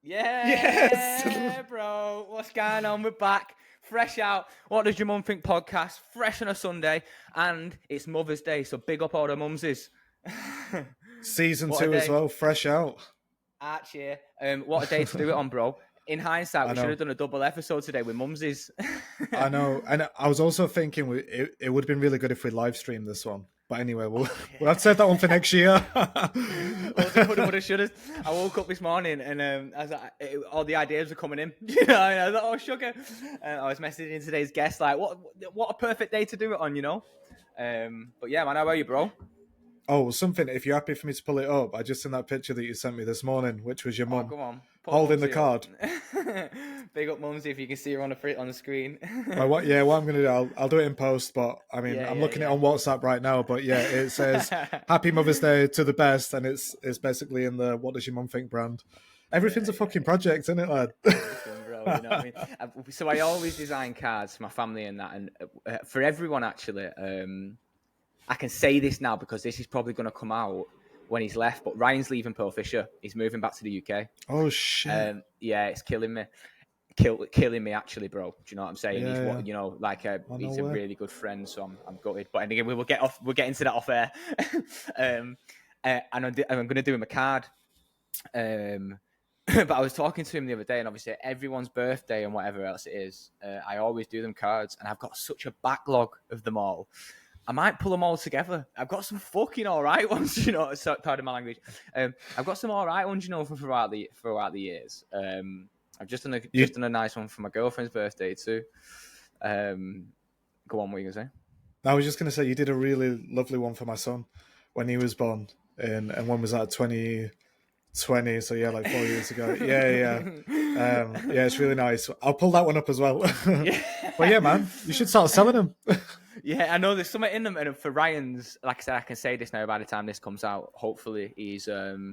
Yes! Bro. What's going on? We're back. Fresh out. What does your mum think podcast? Fresh on a Sunday. And it's Mother's Day, so big up all the mumsies. Season What a 2 as day. well, fresh out. Archie. What a day to do it on, bro. In hindsight, I we should know. have done a double episode today with mumsies. I know. And I was also thinking it would have been really good if we live streamed this one. But anyway, we'll have to save that one for next year. Coulda, woulda, shoulda. I woke up this morning and I was like, all the ideas were coming in. You know, and I was like, oh, sugar. I was messaging today's guest, like, what a perfect day to do it on, you know? But yeah, man, how are you, bro? Oh, something, if you're happy for me to pull it up, I just seen that picture that you sent me this morning, which was your Oh, mum come on. holding the card. Big up Mumsy if you can see her on the screen. What I'm going to do, I'll do it in post, but I mean, I'm looking at it on WhatsApp right now, but yeah, it says Happy Mother's Day to the best, and it's basically in the What Does Your Mum Think brand. Everything's a fucking project, isn't it, lad? Everything, bro, you know what I mean? So I always design cards for my family and that, and for everyone, actually. I can say this now because this is probably going to come out when he's left, but Ryan's leaving Pearlfisher. He's moving back to the UK. Oh, shit. Yeah, it's killing me. Killing me, actually, bro. Do you know what I'm saying? Yeah, He's yeah. what, you know, like he's a way. really good friend, so I'm gutted. But again, we'll get into that off air. And I'm going to do him a card. But I was talking to him the other day, and obviously everyone's birthday and whatever else it is, I always do them cards, and I've got such a backlog of them all. I might pull them all together. I've got some fucking all right ones, you know. So, pardon my language. I've got some all right ones, you know, from throughout the years. I've just done a nice one for my girlfriend's birthday too. Go on, what were you gonna say? I was just gonna say you did a really lovely one for my son when he was born, and when was that? 2020. So yeah, like 4 years ago. Yeah. Yeah, it's really nice. I'll pull that one up as well. But yeah, man, you should start selling them. Yeah, I know there's something in them. And for Ryan's, like I said, I can say this now by the time this comes out. Hopefully he's, not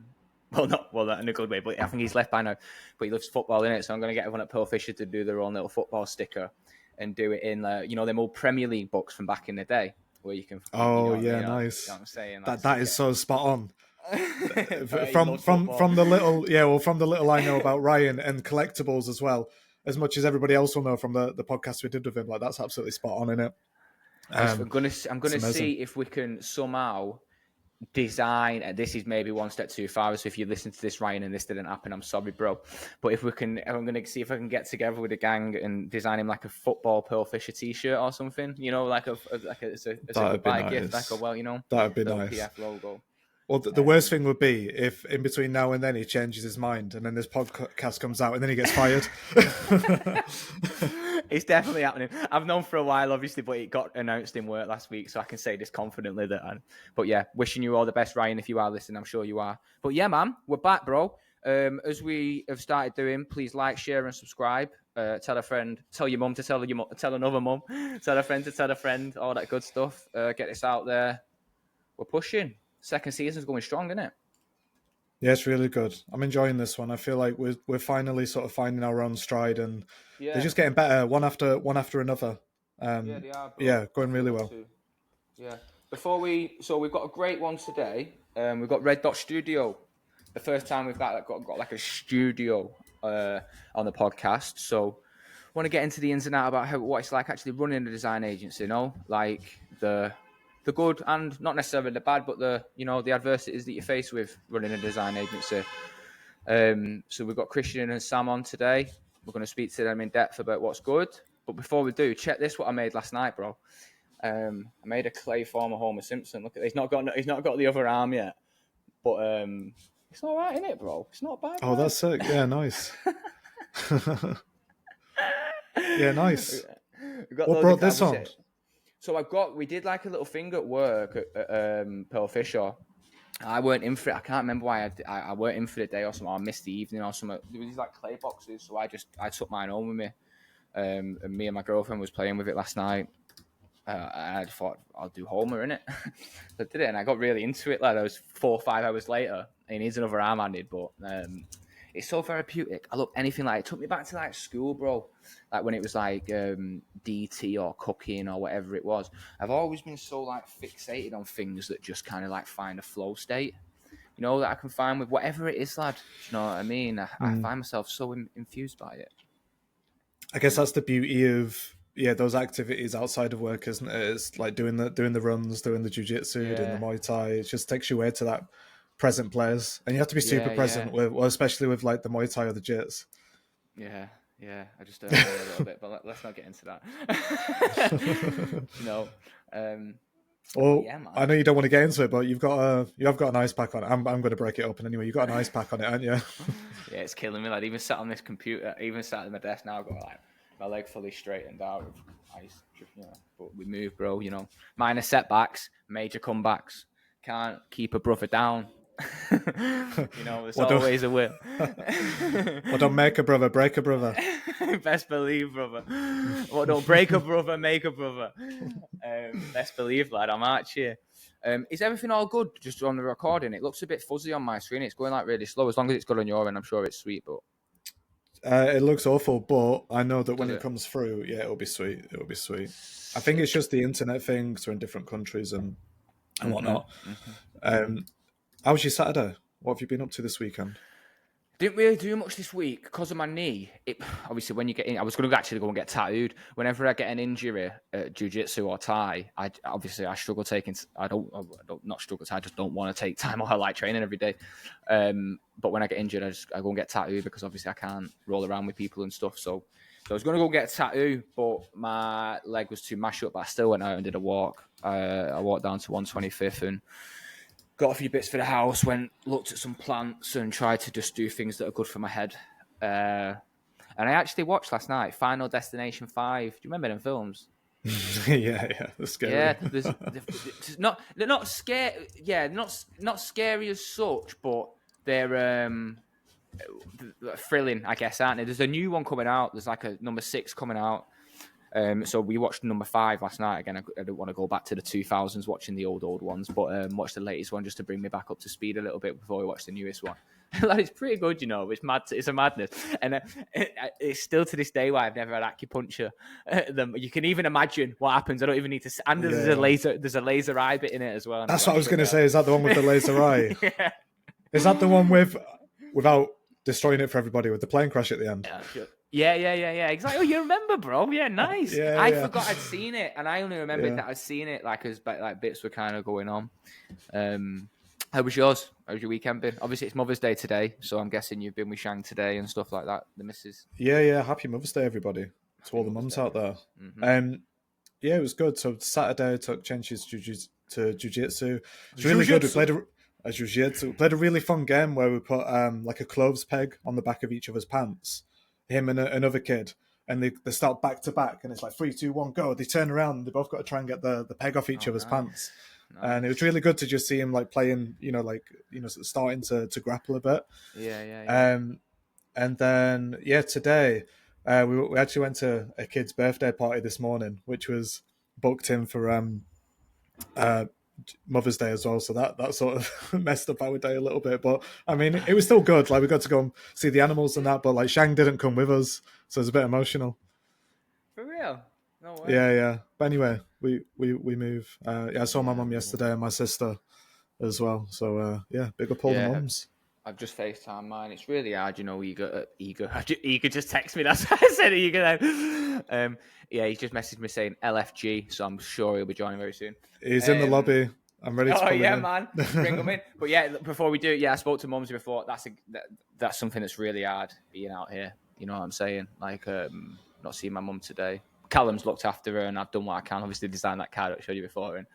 in a good way, but I think he's left by now. But he loves football, innit? So I'm going to get everyone at Pearlfisher to do their own little football sticker and do it in, them old Premier League books from back in the day where you can. Oh, nice. You know what I'm saying? That is so spot on. from the little I know about Ryan and collectibles as well, as much as everybody else will know from the podcast we did with him, like that's absolutely spot on, innit? I'm gonna see if we can somehow design, and this is maybe one step too far, so if you listen to this, Ryan, and this didn't happen, I'm sorry, bro, but if we can, I'm gonna see if I can get together with a gang and design him like a football Pearlfisher t-shirt or something, you know, like a goodbye gift, like that'd be nice. PF logo. Well, the worst thing would be if in between now and then he changes his mind and then this podcast comes out and then he gets fired. It's definitely happening. I've known for a while, obviously, but it got announced in work last week, so I can say this confidently. But yeah, wishing you all the best, Ryan, if you are listening. I'm sure you are. But yeah, man, we're back, bro. As we have started doing, please like, share, and subscribe. Tell a friend, tell your mum to tell your mum, tell another mum, tell a friend to tell a friend, all that good stuff. Get this out there. We're pushing. Second season's going strong, isn't it? Yeah, it's really good. I'm enjoying this one. I feel like we're finally sort of finding our own stride, and they're just getting better one after another. Yeah, they are. Bro. Yeah, going really well. Yeah. So we've got a great one today. We've got Red Dot Studio. The first time we've got like a studio on the podcast. So I want to get into the ins and outs about what it's like actually running a design agency. You know, like the good and not necessarily the bad, but the adversities that you face with running a design agency. So we've got Christian and Sam on today. We're going to speak to them in depth about what's good. But before we do, check this, what I made last night, bro. I made a clay form of Homer Simpson. Look at it. He's not got the other arm yet. But it's all right, isn't it, bro? It's not bad. Oh, man. That's sick. Yeah, nice. Yeah, nice. What brought this on? So we did like a little thing at work at Pearlfisher. I weren't in for it. I can't remember why I weren't in for the day or something. I missed the evening or something. There was these like clay boxes, so I took mine home with me. And me and my girlfriend was playing with it last night. And I thought I'll do Homer in it. So I did it, and I got really into it. Like that was 4 or 5 hours later. He needs another arm handed, but it's so therapeutic. I love anything like it. Took me back to like school, bro. Like when it was like DT or cooking or whatever it was. I've always been so like fixated on things that just kind of like find a flow state. you know, that I can find with whatever it is, lad. Do you know what I mean? I find myself so infused by it. I guess that's the beauty of those activities outside of work, isn't it? It's like doing the runs, doing the jiu-jitsu, doing the Muay Thai. It just takes you away to that present place, and you have to be super present with, well, especially with like the Muay Thai or the jits. Yeah, I just don't know a little bit, but let's not get into that. No. Well, yeah, man. I know you don't want to get into it, but you have got an ice pack on it. I'm going to break it open anyway. You've got an ice pack on it, haven't you? Yeah, it's killing me. Like, even sat on this computer, even sat at my desk now, I've got like my leg fully straightened out with ice. You know, but we move, bro. You know, minor setbacks, major comebacks. Can't keep a brother down. You know, there's always a will. Well, don't make a brother, break a brother. Best believe, brother. Well, don't break a brother, make a brother. Best believe, lad. I'm out here. Is everything all good just on the recording? It looks a bit fuzzy on my screen. It's going like really slow. As long as it's good on your end, I'm sure it's sweet. But it looks awful, but I know that when it comes through, it'll be sweet. It'll be sweet. I think it's just the internet thing, because we're in different countries and whatnot. How was your Saturday? What have you been up to this weekend? Didn't really do much this week because of my knee. Obviously, when you get in, I was going to actually go and get tattooed. Whenever I get an injury at jiu-jitsu or Thai, I struggle taking. I don't not struggle. I just don't want to take time off. I like training every day. But when I get injured, I go and get tattooed because obviously I can't roll around with people and stuff. So I was going to go get a tattoo, but my leg was too mashed up. But I still went out and did a walk. I walked down to 125th and got a few bits for the house, looked at some plants and tried to just do things that are good for my head. And I actually watched last night Final Destination 5. Do you remember them films? Yeah, they're scary. Yeah, they're not scary. Yeah, not scary as such, but they're thrilling, I guess, aren't they? There's a new one coming out. There's like a number 6 coming out. So we watched number 5 last night. Again, I don't want to go back to the 2000s watching the old ones, but watched the latest one just to bring me back up to speed a little bit before we watch the newest one. Like, it's pretty good, you know. It's mad. It's a madness, and it's still to this day why I've never had acupuncture. You can even imagine what happens. I don't even need to. And there's a laser. There's a laser eye bit in it as well. That's what I was going to say. Is that the one with the laser eye? Yeah. Is that the one without destroying it for everybody with the plane crash at the end? Yeah, sure. Yeah. Exactly. Oh, you remember, bro? Yeah, nice. I forgot I'd seen it, and I only remembered that I'd seen it as bits were kind of going on. How was yours? How was your weekend been? Obviously, it's Mother's Day today, so I'm guessing you've been with Shang today and stuff like that. The missus. Yeah. Happy Mother's Day, everybody, to all the mums out there. Yeah, it was good. So Saturday, I took Chenchi's to jiu-jitsu. It's really good. We played a really fun game where we put like a clothes peg on the back of each other's pants. Him and another kid, and they start back to back, and it's like 3, 2, 1, go. They turn around, and they both got to try and get the peg off each other's pants. Nice. And it was really good to just see him like playing, starting to grapple a bit. Yeah. And then today we actually went to a kid's birthday party this morning, which was booked in for Mother's Day as well, so that sort of messed up our day a little bit, but I mean it was still good. Like, we got to go and see the animals and that, but like Shang didn't come with us, so it was a bit emotional. For real? No way. Yeah. But anyway, we move. I saw my mum yesterday and my sister as well. So big up all the mums. I've just FaceTimed mine. It's really hard, you know. Eager just text me. That's why I said Eager then. He's just messaged me saying LFG, so I'm sure he'll be joining very soon. He's in the lobby. I'm ready to pull him in. Man, bring him in. But before we do it, I spoke to mums before. That's something that's really hard being out here. You know what I'm saying? Like, not seeing my mum today. Callum's looked after her, and I've done what I can. Obviously, designed that card that I showed you before, and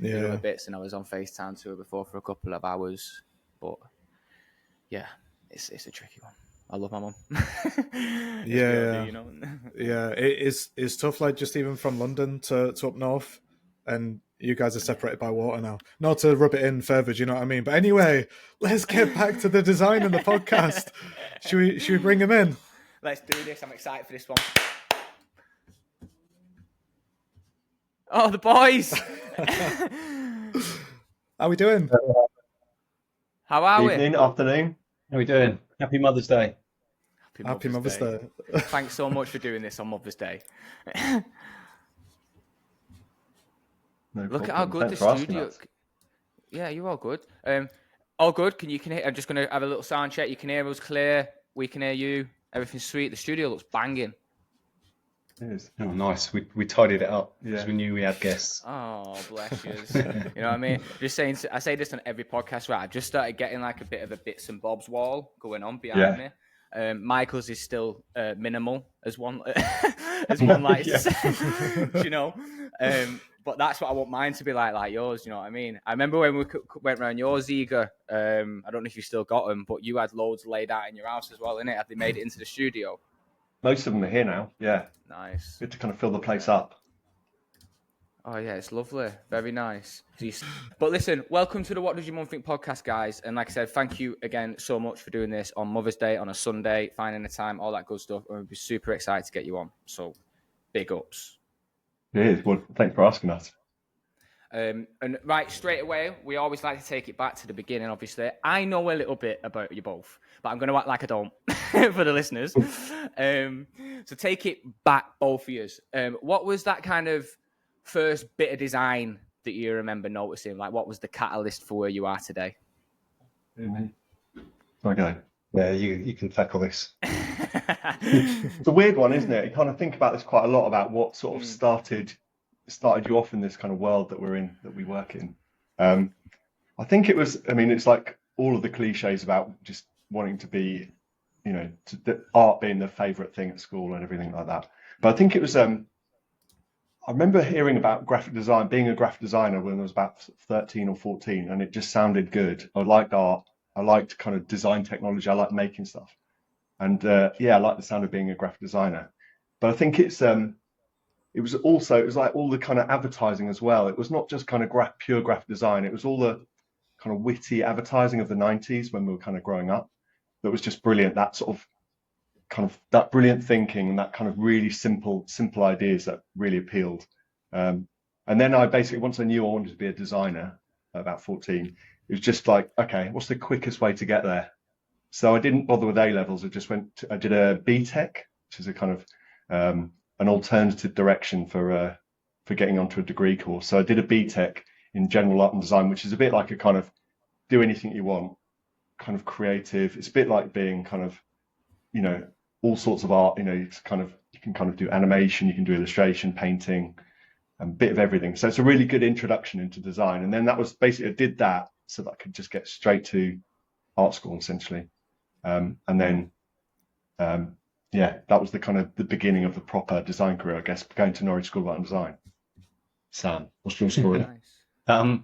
other bits. And I was on FaceTime to her before for a couple of hours, but. Yeah, it's a tricky one. I love my mum. It's tough. Like, just even from London to up north, and you guys are separated by water now. Not to rub it in further, do you know what I mean? But anyway, let's get back to the design and the podcast. Should we bring him in? Let's do this. I'm excited for this one. Oh, the boys! How we doing? How are we? Evening, afternoon. How are we doing? Happy Mother's Day. Happy Mother's Day. Thanks so much for doing this on Mother's Day. Look at how good the studio. Yeah, you're all good. All good. Can hear? I'm just going to have a little sound check. You can hear us clear. We can hear you. Everything's sweet. The studio looks banging. It is. Oh, nice. We tidied it up because we knew we had guests. Oh, bless you. You know what I mean? Just saying. I say this on every podcast. Right, I've just started getting like a bit of a bits and bobs wall going on behind me. Michael's is still minimal, as one likes to say. You know. But that's what I want mine to be like yours. You know what I mean? I remember when we went around yours, Eager. I don't know if you still got them, but you had loads laid out in your house as well, innit? Have they made it into the studio? Most of them are here now. Yeah. Nice. Good to kind of fill the place up. Oh yeah, it's lovely. Very nice. But listen, welcome to the What Does Your Mum Think podcast, guys. And like I said, thank you again so much for doing this on Mother's Day, on a Sunday, finding the time, all that good stuff. And we'll be super excited to get you on. So big ups. It is. Well, thanks for asking us. And right, straight away, we always like to take it back to the beginning, obviously. I know a little bit about you both, but I'm going to act like I don't for the listeners. So take it back, both of you. What was that kind of first bit of design that you remember noticing? Like, what was the catalyst for where you are today? Okay. Yeah, you can tackle this. It's a weird one, isn't it? You kind of think about this quite a lot, about what sort of started you off in this kind of world that we're in, that we work in. I think it was, it's like all of the cliches about just wanting to be, art being the favorite thing at school and everything like that. But I think it was, I remember hearing about graphic design, being a graphic designer when I was about 13 or 14, and it just sounded good. I liked art. I liked kind of design technology. I liked making stuff. And I like the sound of being a graphic designer. But I think it was like all the kind of advertising as well. It was not just kind of pure graphic design. It was all the kind of witty advertising of the 90s when we were kind of growing up. That was just brilliant. That sort of that brilliant thinking and that kind of really simple ideas that really appealed. And then I basically, once I knew I wanted to be a designer at about 14, it was just like, okay, what's the quickest way to get there? So I didn't bother with A-levels. I did a BTEC, which is a kind of an alternative direction for getting onto a degree course. So I did a BTEC in general art and design, which is a bit like a kind of do anything you want, kind of creative. It's a bit like being kind of, all sorts of art. You can kind of do animation, you can do illustration, painting, and a bit of everything. So it's a really good introduction into design. And then that was basically, I did that so that I could just get straight to art school essentially. And then that was the kind of the beginning of the proper design career, I guess, going to Norwich School of Art and Design. Sam, what's your story? Nice.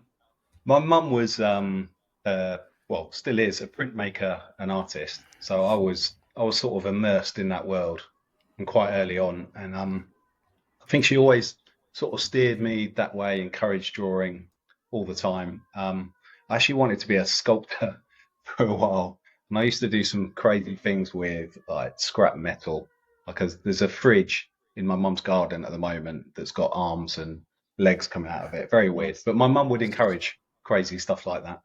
My mum was, still is, a printmaker and artist. So I was sort of immersed in that world and quite early on. And I think she always sort of steered me that way, encouraged drawing all the time. I actually wanted to be a sculptor for a while. And I used to do some crazy things with like scrap metal. There's a fridge in my mum's garden at the moment that's got arms and legs coming out of it. Very weird. But my mum would encourage crazy stuff like that.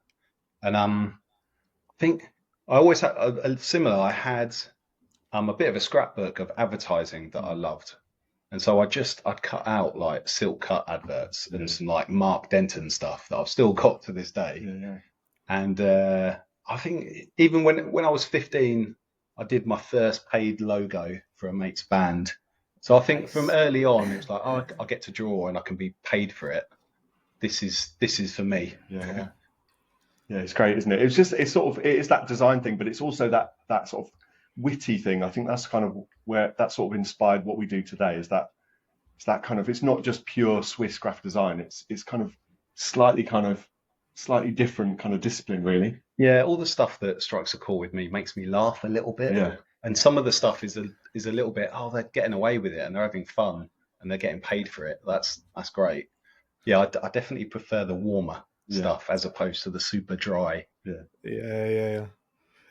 And I think I always had a similar. I had a bit of a scrapbook of advertising that I loved. And so I'd cut out like silk cut adverts and some like Mark Denton stuff that I've still got to this day. Yeah. And I think even when I was 15, I did my first paid logo for a mate's band. So I think from early on, it's like, oh, I get to draw and I can be paid for it. This is for me. Yeah. Yeah, it's great, isn't it? It is that design thing, but it's also that sort of witty thing. I think that's kind of where that sort of inspired what we do today. Is that it's that kind of, it's not just pure Swiss graphic design. It's kind of slightly different kind of discipline, really. Yeah, all the stuff that strikes a chord with me makes me laugh a little bit. Yeah. And some of the stuff is a little bit, oh, they're getting away with it and they're having fun and they're getting paid for it. That's great. Yeah, I definitely prefer the warmer stuff as opposed to the super dry. Yeah.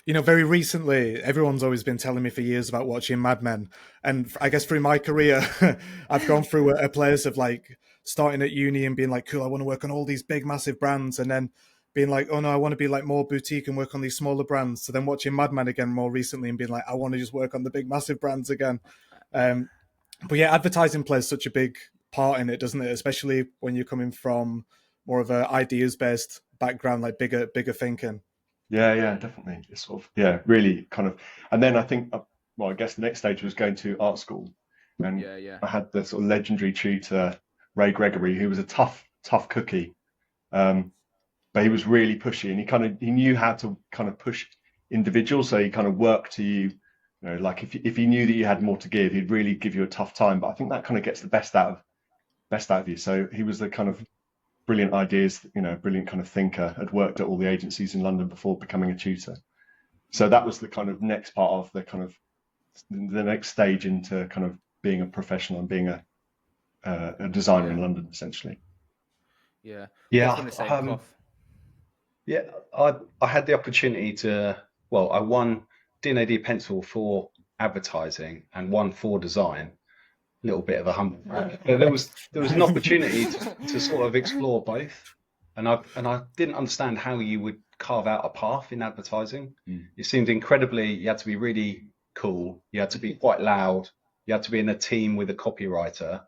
Very recently, everyone's always been telling me for years about watching Mad Men. And I guess through my career, I've gone through a place of like starting at uni and being like, cool, I want to work on all these big, massive brands. And then being like, oh no, I want to be like more boutique and work on these smaller brands. So then watching Mad Men again more recently and being like, I want to just work on the big, massive brands again. But yeah, advertising plays such a big part in it, doesn't it? Especially when you're coming from more of a ideas-based background, like bigger thinking. Yeah, definitely. It's sort of, yeah, really kind of, and then I think, well, I guess the next stage was going to art school, and Yeah. I had the sort of legendary tutor Ray Gregory, who was a tough cookie, but he was really pushy, and he knew how to kind of push individuals, so he kind of worked to you, like if he knew that you had more to give, he'd really give you a tough time. But I think that kind of gets the best out of you. So he was the kind of brilliant ideas, brilliant kind of thinker, had worked at all the agencies in London before becoming a tutor. So that was the kind of next part of the next stage into kind of being a professional and being a designer in London, essentially. Yeah. Yeah. What's been the same, Fluff? Yeah, I had the opportunity I won D&AD Pencil for advertising and one for design. A little bit of a humble brag. But there was an opportunity to sort of explore both, and I didn't understand how you would carve out a path in advertising. It seemed you had to be really cool, you had to be quite loud, you had to be in a team with a copywriter.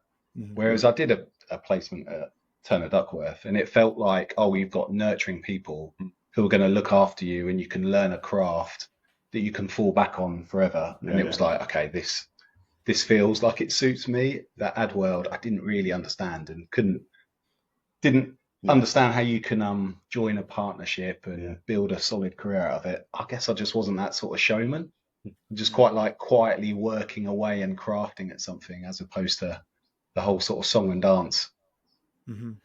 Whereas I did a placement at Turner Duckworth, and it felt like, you've got nurturing people who are going to look after you, and you can learn a craft that you can fall back on forever. And it was like, okay, this feels like it suits me. That ad world, I didn't really understand, and didn't understand how you can join a partnership and build a solid career out of it. I guess I just wasn't that sort of showman. Just quite like quietly working away and crafting at something, as opposed to the whole sort of song and dance. And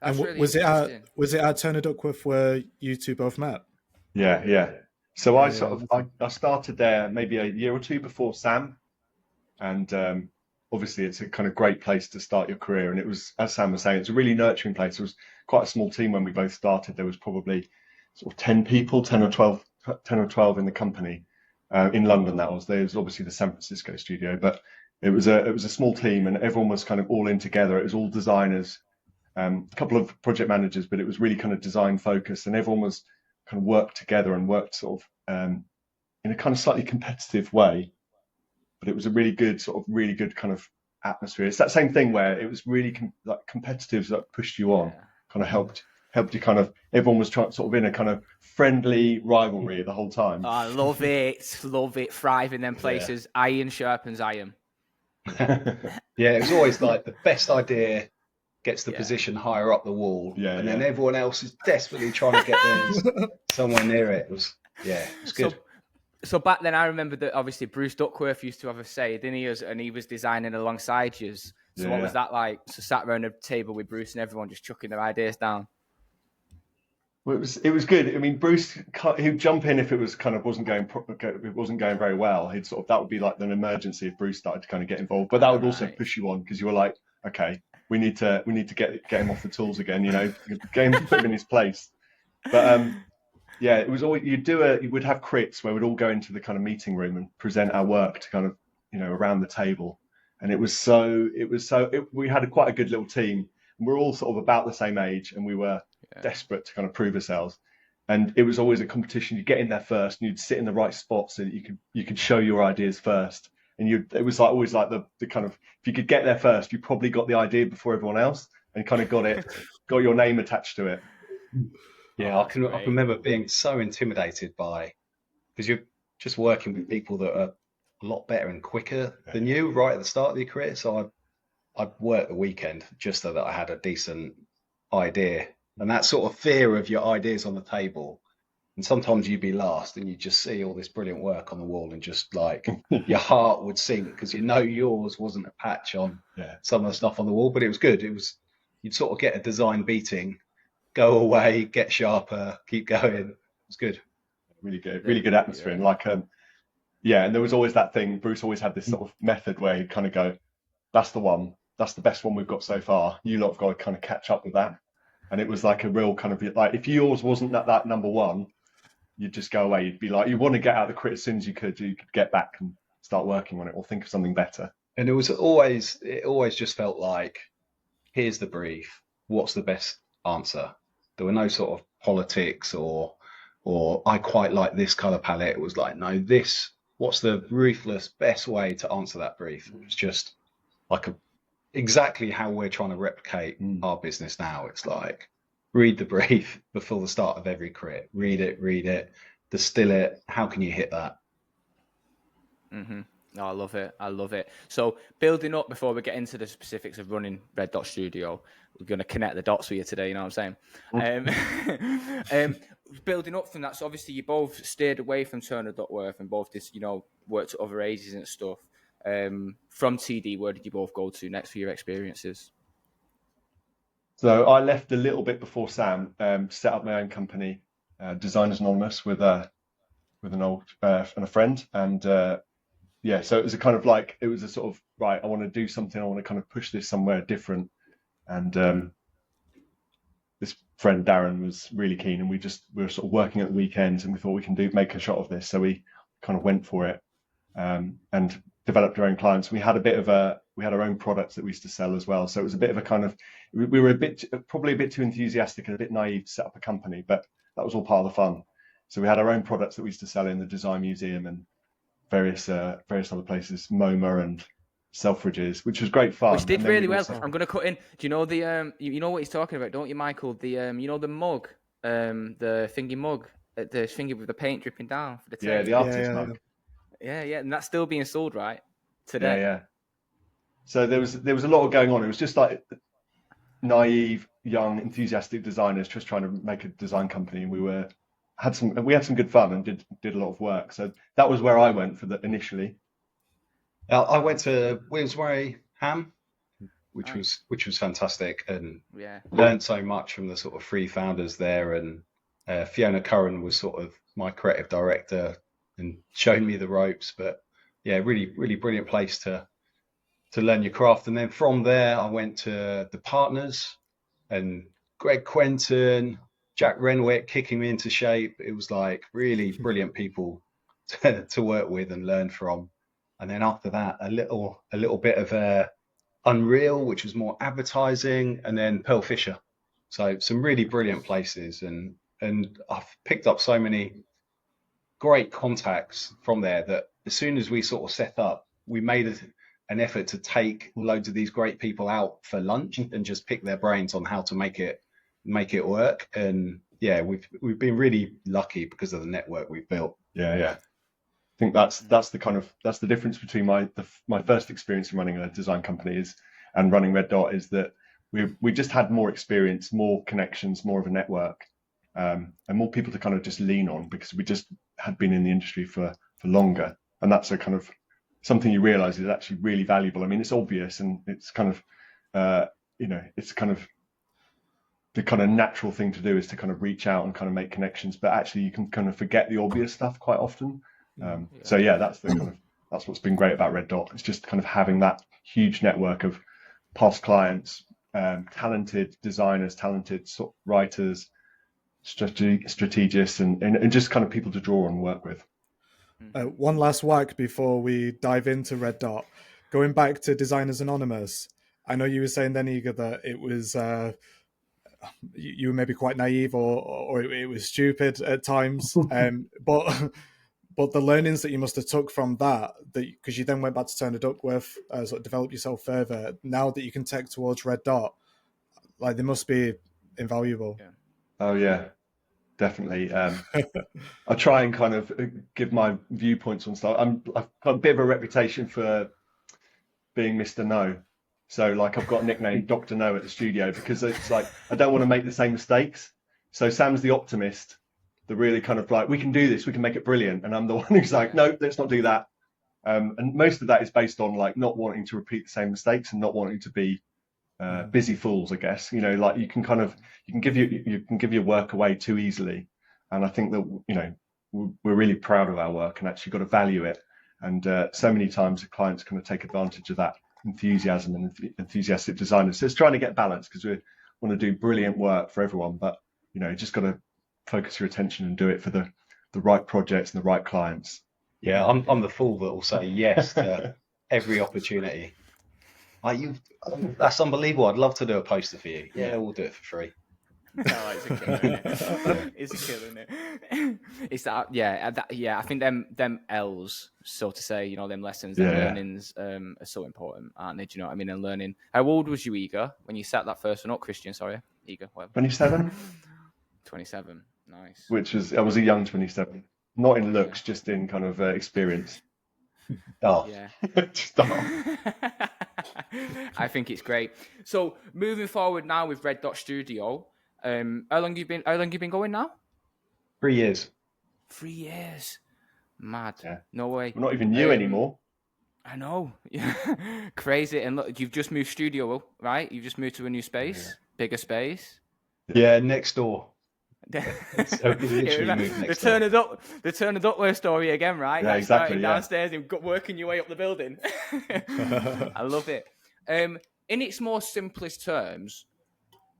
Really was it at Turner Duckworth where you two both met? Yeah. So I started there maybe a year or two before Sam, and obviously it's a kind of great place to start your career. And it was, as Sam was saying, it's a really nurturing place. It was quite a small team when we both started. There was probably sort of 10 people, 10 or 12 in the company, in London. There was obviously the San Francisco studio, but it was a small team, and everyone was kind of all in together. It was all designers, a couple of project managers, but it was really kind of design focused, and everyone was kind of worked together and worked sort of in a kind of slightly competitive way. But it was a really good kind of atmosphere. It's that same thing where it was really like competitive that pushed you on, kind of helped you kind of, everyone was sort of in a kind of friendly rivalry the whole time. I love it. Thrive in them places. Iron sharpens iron. Yeah, it was always like the best idea gets the position higher up the wall, and then everyone else is desperately trying to get there somewhere near it. It was good. So back then, I remember that obviously Bruce Duckworth used to have a say, didn't he? And he was designing alongside you. So what was that like? So sat around a table with Bruce and everyone just chucking their ideas down. Well, it was good. I mean, Bruce, he'd jump in if it was kind of wasn't going very well. That would be like an emergency if Bruce started to kind of get involved. But that would also push you on, because you were like, okay, we need to get him off the tools again. Put him in his place. But it was always you would have crits where we'd all go into the kind of meeting room and present our work to kind of around the table, and we had quite a good little team, and we're all sort of about the same age, and we were desperate to kind of prove ourselves. And it was always a competition. You'd get in there first, and you'd sit in the right spot so that you could show your ideas first. And it was like always like the kind of, if you could get there first, you probably got the idea before everyone else, and kind of got your name attached to it. Yeah, I can remember being so intimidated because you're just working with people that are a lot better and quicker than you right at the start of your career. So I'd work the weekend just so that I had a decent idea, and that sort of fear of your ideas on the table. And sometimes you'd be last and you just see all this brilliant work on the wall, and just like your heart would sink because yours wasn't a patch on some of the stuff on the wall, but it was good. You'd sort of get a design beating, go away, get sharper, keep going. It was good. Really good atmosphere. And like and there was always that thing. Bruce always had this sort of method where he'd kind of go, that's the one, that's the best one we've got so far. You lot have got to kind of catch up with that. And it was like a real kind of like, if yours wasn't that number one, you'd just go away. You'd be like, you want to get out of the crit as soon as you could get back and start working on it, or think of something better. And it always just felt like, here's the brief, what's the best answer? There were no sort of politics or I quite like this color palette. It was like, no, what's the ruthless best way to answer that brief? It was just like exactly how we're trying to replicate our business now. It's like, read the brief before the start of every crit, read it, distill it? How can you hit that? Mm-hmm. Oh, I love it. I love it. So building up before we get into the specifics of running Red Dot Studio, we're going to connect the dots for you today. You know what I'm saying? Building up from that. So obviously you both steered away from Turner Duckworth and both just, worked at other ages and stuff. From TD, where did you both go to next for your experiences? So I left a little bit before Sam, set up my own company, Designers Anonymous, with an old and a friend, and so it was it was a sort of, right, I want to do something, I want to kind of push this somewhere different, and this friend Darren was really keen, and we were sort of working at the weekends, and we thought we can make a shot of this, so we kind of went for it, and developed our own clients. We had our own products that we used to sell as well, so it was a bit of a kind of, we were probably a bit too enthusiastic and a bit naive to set up a company, but that was all part of the fun. So we had our own products that we used to sell in the Design Museum and various other places, MoMA and Selfridges, which was great fun. Which did really well. I'm going to cut in. Do you know you know what he's talking about, don't you, Michael? The the mug, the thingy mug, the thingy with the paint dripping down for the tape. Yeah, the artist mug. Yeah, and that's still being sold right today. Yeah. So there was a lot going on. It was just like naive, young, enthusiastic designers just trying to make a design company, and we had some good fun and did a lot of work. So that was where I went initially. I went to Wilmsbury Ham, which was fantastic, and learned so much from the sort of three founders there. And Fiona Curran was sort of my creative director and showed me the ropes. But yeah, really, really brilliant place to learn your craft. And then from there, I went to the partners and Greg Quentin, Jack Renwick kicking me into shape. It was like really brilliant people to work with and learn from. And then after that, a little bit of Unreal, which was more advertising, and then Pearlfisher. So some really brilliant places, and I've picked up so many great contacts from there that as soon as we sort of set up, we made an effort to take loads of these great people out for lunch and just pick their brains on how to make it work. And yeah, we've been really lucky because of the network we've built. Yeah. I think that's the difference between my first experience in running a design company and running Red Dot, is that we just had more experience, more connections, more of a network, and more people to kind of just lean on, because we just had been in the industry for longer, and that's a kind of something you realize is actually really valuable. I mean, it's obvious, and it's kind of it's kind of the kind of natural thing to do is to kind of reach out and kind of make connections, but actually you can kind of forget the obvious stuff quite often. So yeah, that's what's been great about Red Dot. It's just kind of having that huge network of past clients, talented designers, talented writers, strategists, and just kind of people to draw on and work with. One last whack before we dive into Red Dot. Going back to Designers Anonymous, I know you were saying then, Eager, that it was you were maybe quite naive or it was stupid at times, but the learnings that you must have took from that because you then went back to Turner Duckworth, sort of develop yourself further. Now that you can take towards Red Dot, like, they must be invaluable. Yeah. Oh yeah, definitely. I try and kind of give my viewpoints on stuff. I've got a bit of a reputation for being Mr. No. So like, I've got a nickname Dr. No at the studio, because it's like, I don't want to make the same mistakes. So Sam's the optimist, the really kind of like, we can do this, we can make it brilliant. And I'm the one who's like, no, let's not do that. And most of that is based on like not wanting to repeat the same mistakes and not wanting to be busy fools, I guess. Like you can give your work away too easily. And I think that, we're really proud of our work and actually got to value it. And so many times the clients kind of take advantage of that enthusiasm and enthusiastic designers. So it's trying to get balance, because we want to do brilliant work for everyone, but just got to focus your attention and do it for the right projects and the right clients. Yeah, I'm the fool that will say yes to every opportunity. That's unbelievable. I'd love to do a poster for you. Yeah, we'll do it for free. No, it's a killer, isn't it? It's a killer, isn't it? It's that, yeah. I think them L's, so to say, them lessons, them learnings, are so important, aren't they? Do you know what I mean? And learning. How old was you, Eager, when you set that first one up? Christian, sorry, Eager. Whatever. 27. 27. Nice. I was a young 27. not in looks, just in kind of experience. Oh, Yeah. stop. I think it's great. So moving forward now with Red Dot Studio, how long you been going now? 3 years. 3 years. Mad. Yeah. No way. We're not even new anymore. I know. Crazy. And look, you've just moved studio, right? You've just moved to a new space, bigger space. Yeah, next door. So we literally moved next the turn of Duckworth story again, right? Yeah, Like exactly. starting downstairs and working your way up the building. I love it. In its more simplest terms,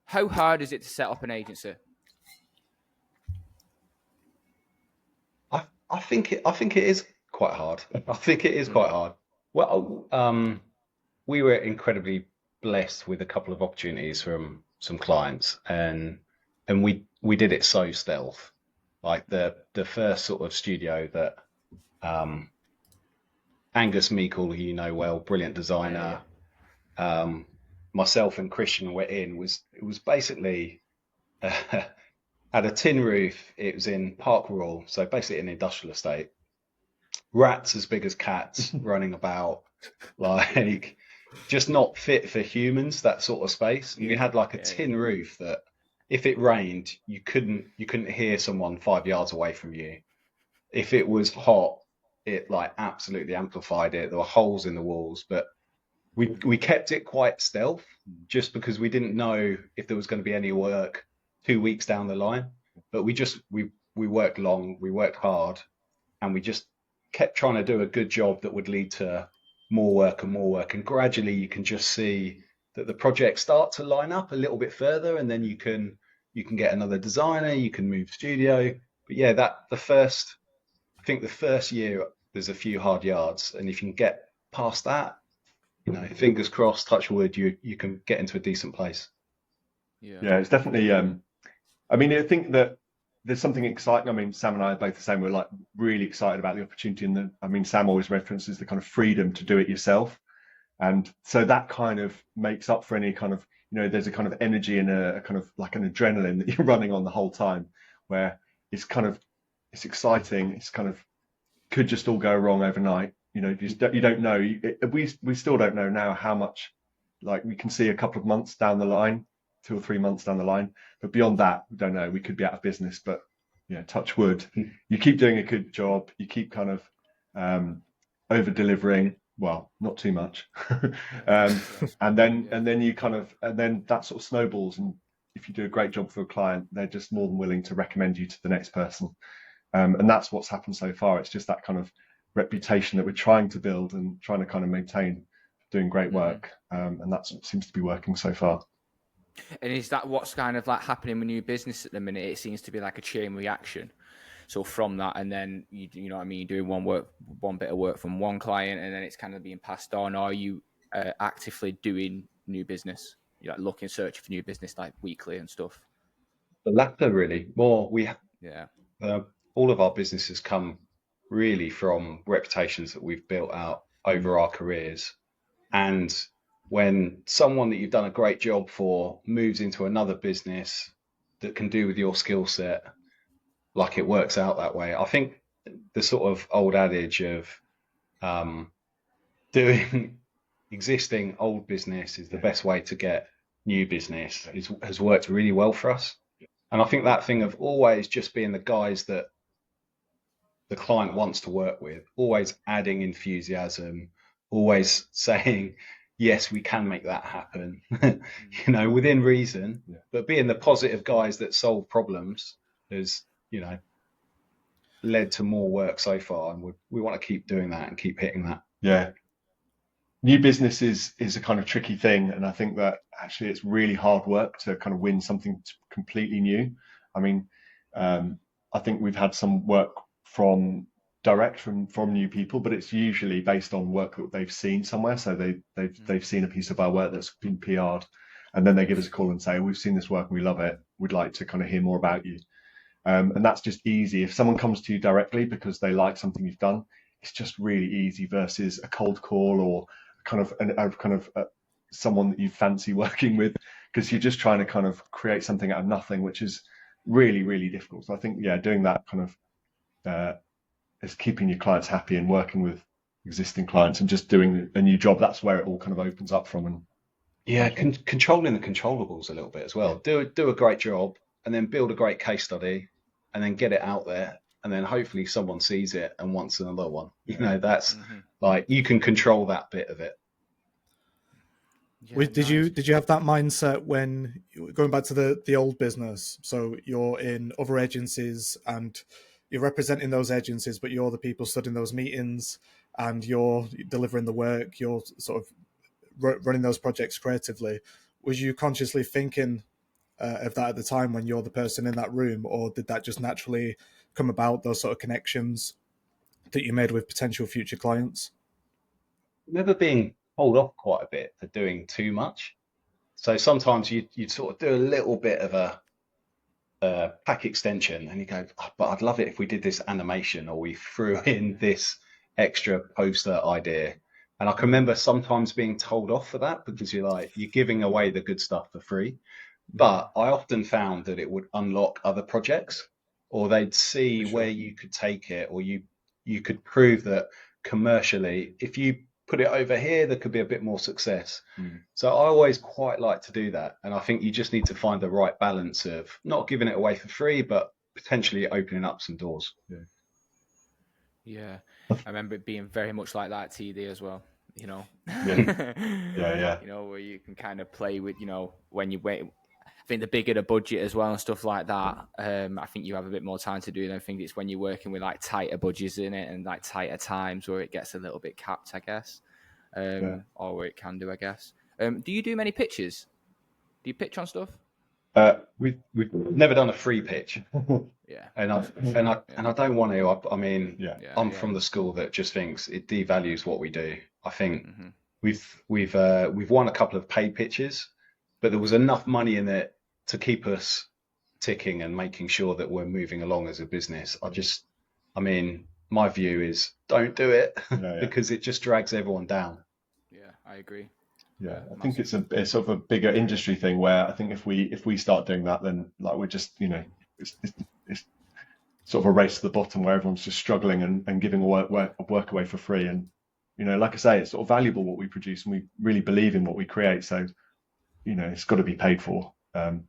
how hard is it to set up an agency? I think it is quite hard. I think it is quite hard. Well, we were incredibly blessed with a couple of opportunities from some clients, and we did it so stealth. Like the first sort of studio that Angus Meikle, who you know well, brilliant designer, myself and Christian were in, it was basically had a tin roof. It was in Park Royal, so basically an industrial estate. Rats as big as cats running about, like just not fit for humans, that sort of space. And we had like a tin roof that if it rained, you couldn't hear someone 5 yards away from you. If it was hot, it like absolutely amplified it. There were holes in the walls, but we kept it quite stealth just because we didn't know if there was going to be any work 2 weeks down the line. But we worked long, we worked hard, and we just kept trying to do a good job that would lead to more work and more work. And gradually you can just see that the projects start to line up a little bit further, and then you can get another designer, you can move studio. But yeah, the first year there's a few hard yards, and if you can get past that, you know, fingers crossed, touch wood, you can get into a decent place. Yeah, it's definitely I mean, I think that there's something exciting. I mean, Sam and I are both the same. We're like really excited about the opportunity, and I mean, Sam always references the kind of freedom to do it yourself, and so that kind of makes up for any kind of, you know, there's a kind of energy and a kind of like an adrenaline that you're running on the whole time, where it's exciting. It's kind of could just all go wrong overnight. You know, you don't know. We still don't know now how much. Like we can see a couple of months down the line, 2 or 3 months down the line, but beyond that, we don't know. We could be out of business, but yeah, touch wood. You keep doing a good job. You keep kind of over delivering. Well, not too much, and then you kind of, and then that sort of snowballs. And if you do a great job for a client, they're just more than willing to recommend you to the next person. And that's what's happened so far. It's just that kind of reputation that we're trying to build and trying to kind of maintain, doing great work, and that seems to be working so far. And is that what's kind of like happening with new business at the minute? It seems to be like a chain reaction. So from that, and then you know what I mean, you're doing one bit of work from one client, and then it's kind of being passed on. Or are you actively doing new business? You're like looking, searching for new business like weekly and stuff. The latter, really. More all of our businesses come really from reputations that we've built out over our careers, and when someone that you've done a great job for moves into another business that can do with your skill set, like it works out that way. I think the sort of old adage of doing existing old business is the best way to get new business has worked really well for us. And I think that thing of always just being the guys that the client wants to work with, always adding enthusiasm, always saying, yes, we can make that happen, you know, within reason, but being the positive guys that solve problems has, you know, led to more work so far. And we want to keep doing that and keep hitting that. Yeah. New business is a kind of tricky thing. And I think that actually it's really hard work to kind of win something completely new. I mean, I think we've had some work from new people, but it's usually based on work that they've seen somewhere. So they've seen a piece of our work that's been PR'd, and then they give us a call and say, we've seen this work and we love it. We'd like to kind of hear more about you. And that's just easy. If someone comes to you directly because they like something you've done, it's just really easy versus a cold call or kind of someone that you fancy working with, because you're just trying to kind of create something out of nothing, which is really, really difficult. So I think, doing that kind of is keeping your clients happy and working with existing clients and just doing a new job. That's where it all kind of opens up from. And Yeah, controlling the controllables a little bit as well. Do a great job, and then build a great case study, and then get it out there, and then hopefully someone sees it and wants another one. You know, that's like, you can control that bit of it. Yeah, did you have that mindset when going back to the old business? So you're in other agencies and you're representing those agencies, but you're the people stood in those meetings and you're delivering the work. You're sort of running those projects creatively. Was you consciously thinking of that at the time when you're the person in that room, or did that just naturally come about, those sort of connections that you made with potential future clients? Remember being hold off quite a bit for doing too much. So sometimes you'd sort of do a little bit of a pack extension and you go, oh, but I'd love it if we did this animation, or we threw in this extra poster idea. And I can remember sometimes being told off for that, because you're giving away the good stuff for free. But I often found that it would unlock other projects, or they'd see where you could take it, or you could prove that commercially, if you put it over here, there could be a bit more success. So I always quite like to do that. And I think you just need to find the right balance of not giving it away for free, but potentially opening up some doors. Yeah. I remember it being very much like that at TD as well, you know. Yeah. You know, where you can kind of play with, you know, when you wait. I think the bigger the budget as well and stuff like that, I think you have a bit more time to do it. I think it's when you're working with like tighter budgets in it and like tighter times where it gets a little bit capped, I guess, or where it can do, I guess. Do you do many pitches? Do you pitch on stuff? We've never done a free pitch. Yeah. And I don't want to. I mean, I'm from the school that just thinks it devalues what we do. I think we've won a couple of paid pitches, but there was enough money in it to keep us ticking and making sure that we're moving along as a business. I mean, my view is don't do it because it just drags everyone down. Yeah, I agree. Yeah, I think it's sort of a bigger industry thing where I think if we start doing that, then like we're just, you know, it's sort of a race to the bottom where everyone's just struggling and giving work away for free. And, you know, like I say, it's sort of valuable what we produce and we really believe in what we create. So, you know, it's got to be paid for. And,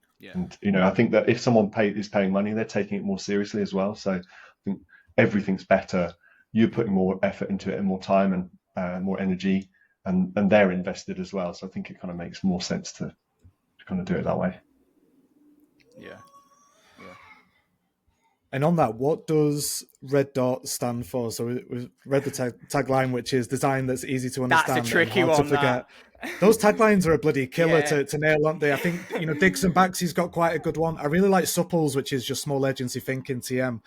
you know, I think that if someone is paying money, they're taking it more seriously as well. So I think everything's better. You're putting more effort into it and more time and more energy, and they're invested as well. So I think it kind of makes more sense to kind of do it that way. Yeah. And on that, what does Red Dot stand for? So we read the tagline, which is design that's easy to understand. That's a tricky one. To forget. Those taglines are a bloody killer to nail, aren't they? I think, you know, Diggs and Baxy's got quite a good one. I really like Supples, which is just small agency thinking, TM.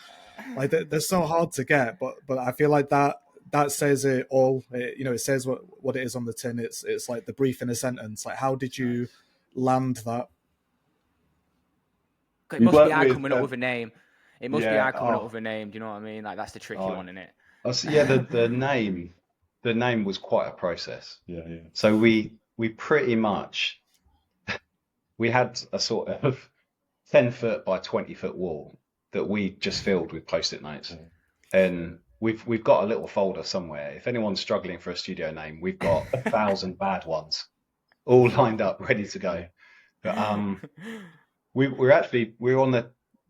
Like they're so hard to get, but I feel like that says it all. You know, it says what it is on the tin. It's like the brief in a sentence. Like, how did you land that? It must be hard coming up with a name. It must be hard coming up with a name. Do you know what I mean? Like, that's the tricky one, isn't it? The name was quite a process. Yeah. So we pretty much we had a sort of 10-foot by 20-foot wall that we just filled with Post-it notes, and we've got a little folder somewhere. If anyone's struggling for a studio name, we've got 1,000 bad ones all lined up, ready to go. But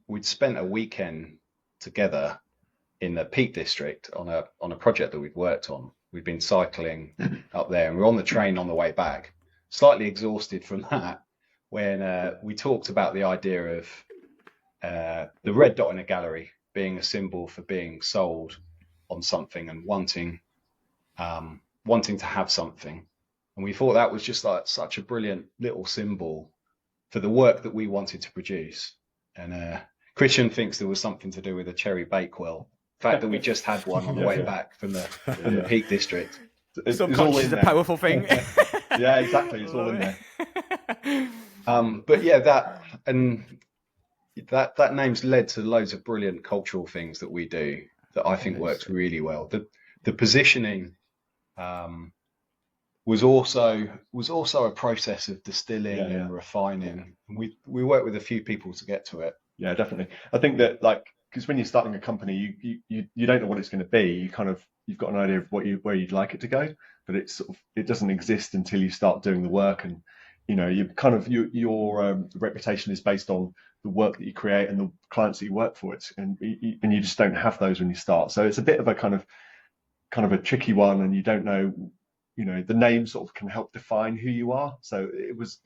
we'd spent a weekend together in the Peak District on a project that we'd worked on. We'd been cycling up there, and we were on the train on the way back, slightly exhausted from that, when we talked about the idea of the red dot in a gallery being a symbol for being sold on something and wanting to have something. And we thought that was just like such a brilliant little symbol for the work that we wanted to produce. And Christian thinks there was something to do with a cherry bakewell. The fact that we just had one on the way back from the Peak District. Subconscious is a powerful thing. Yeah, exactly. It's all in there. But yeah, that name's led to loads of brilliant cultural things that we do that I think works really well. The positioning was also a process of distilling and refining. And we worked with a few people to get to it. Yeah, definitely. I think that, like, because when you're starting a company, you don't know what it's going to be. You've got an idea of where you'd like it to go, but it doesn't exist until you start doing the work. And your reputation is based on the work that you create and the clients that you work for. And you just don't have those when you start. So it's a bit of a kind of a tricky one, and you don't know. The name sort of can help define who you are. So it was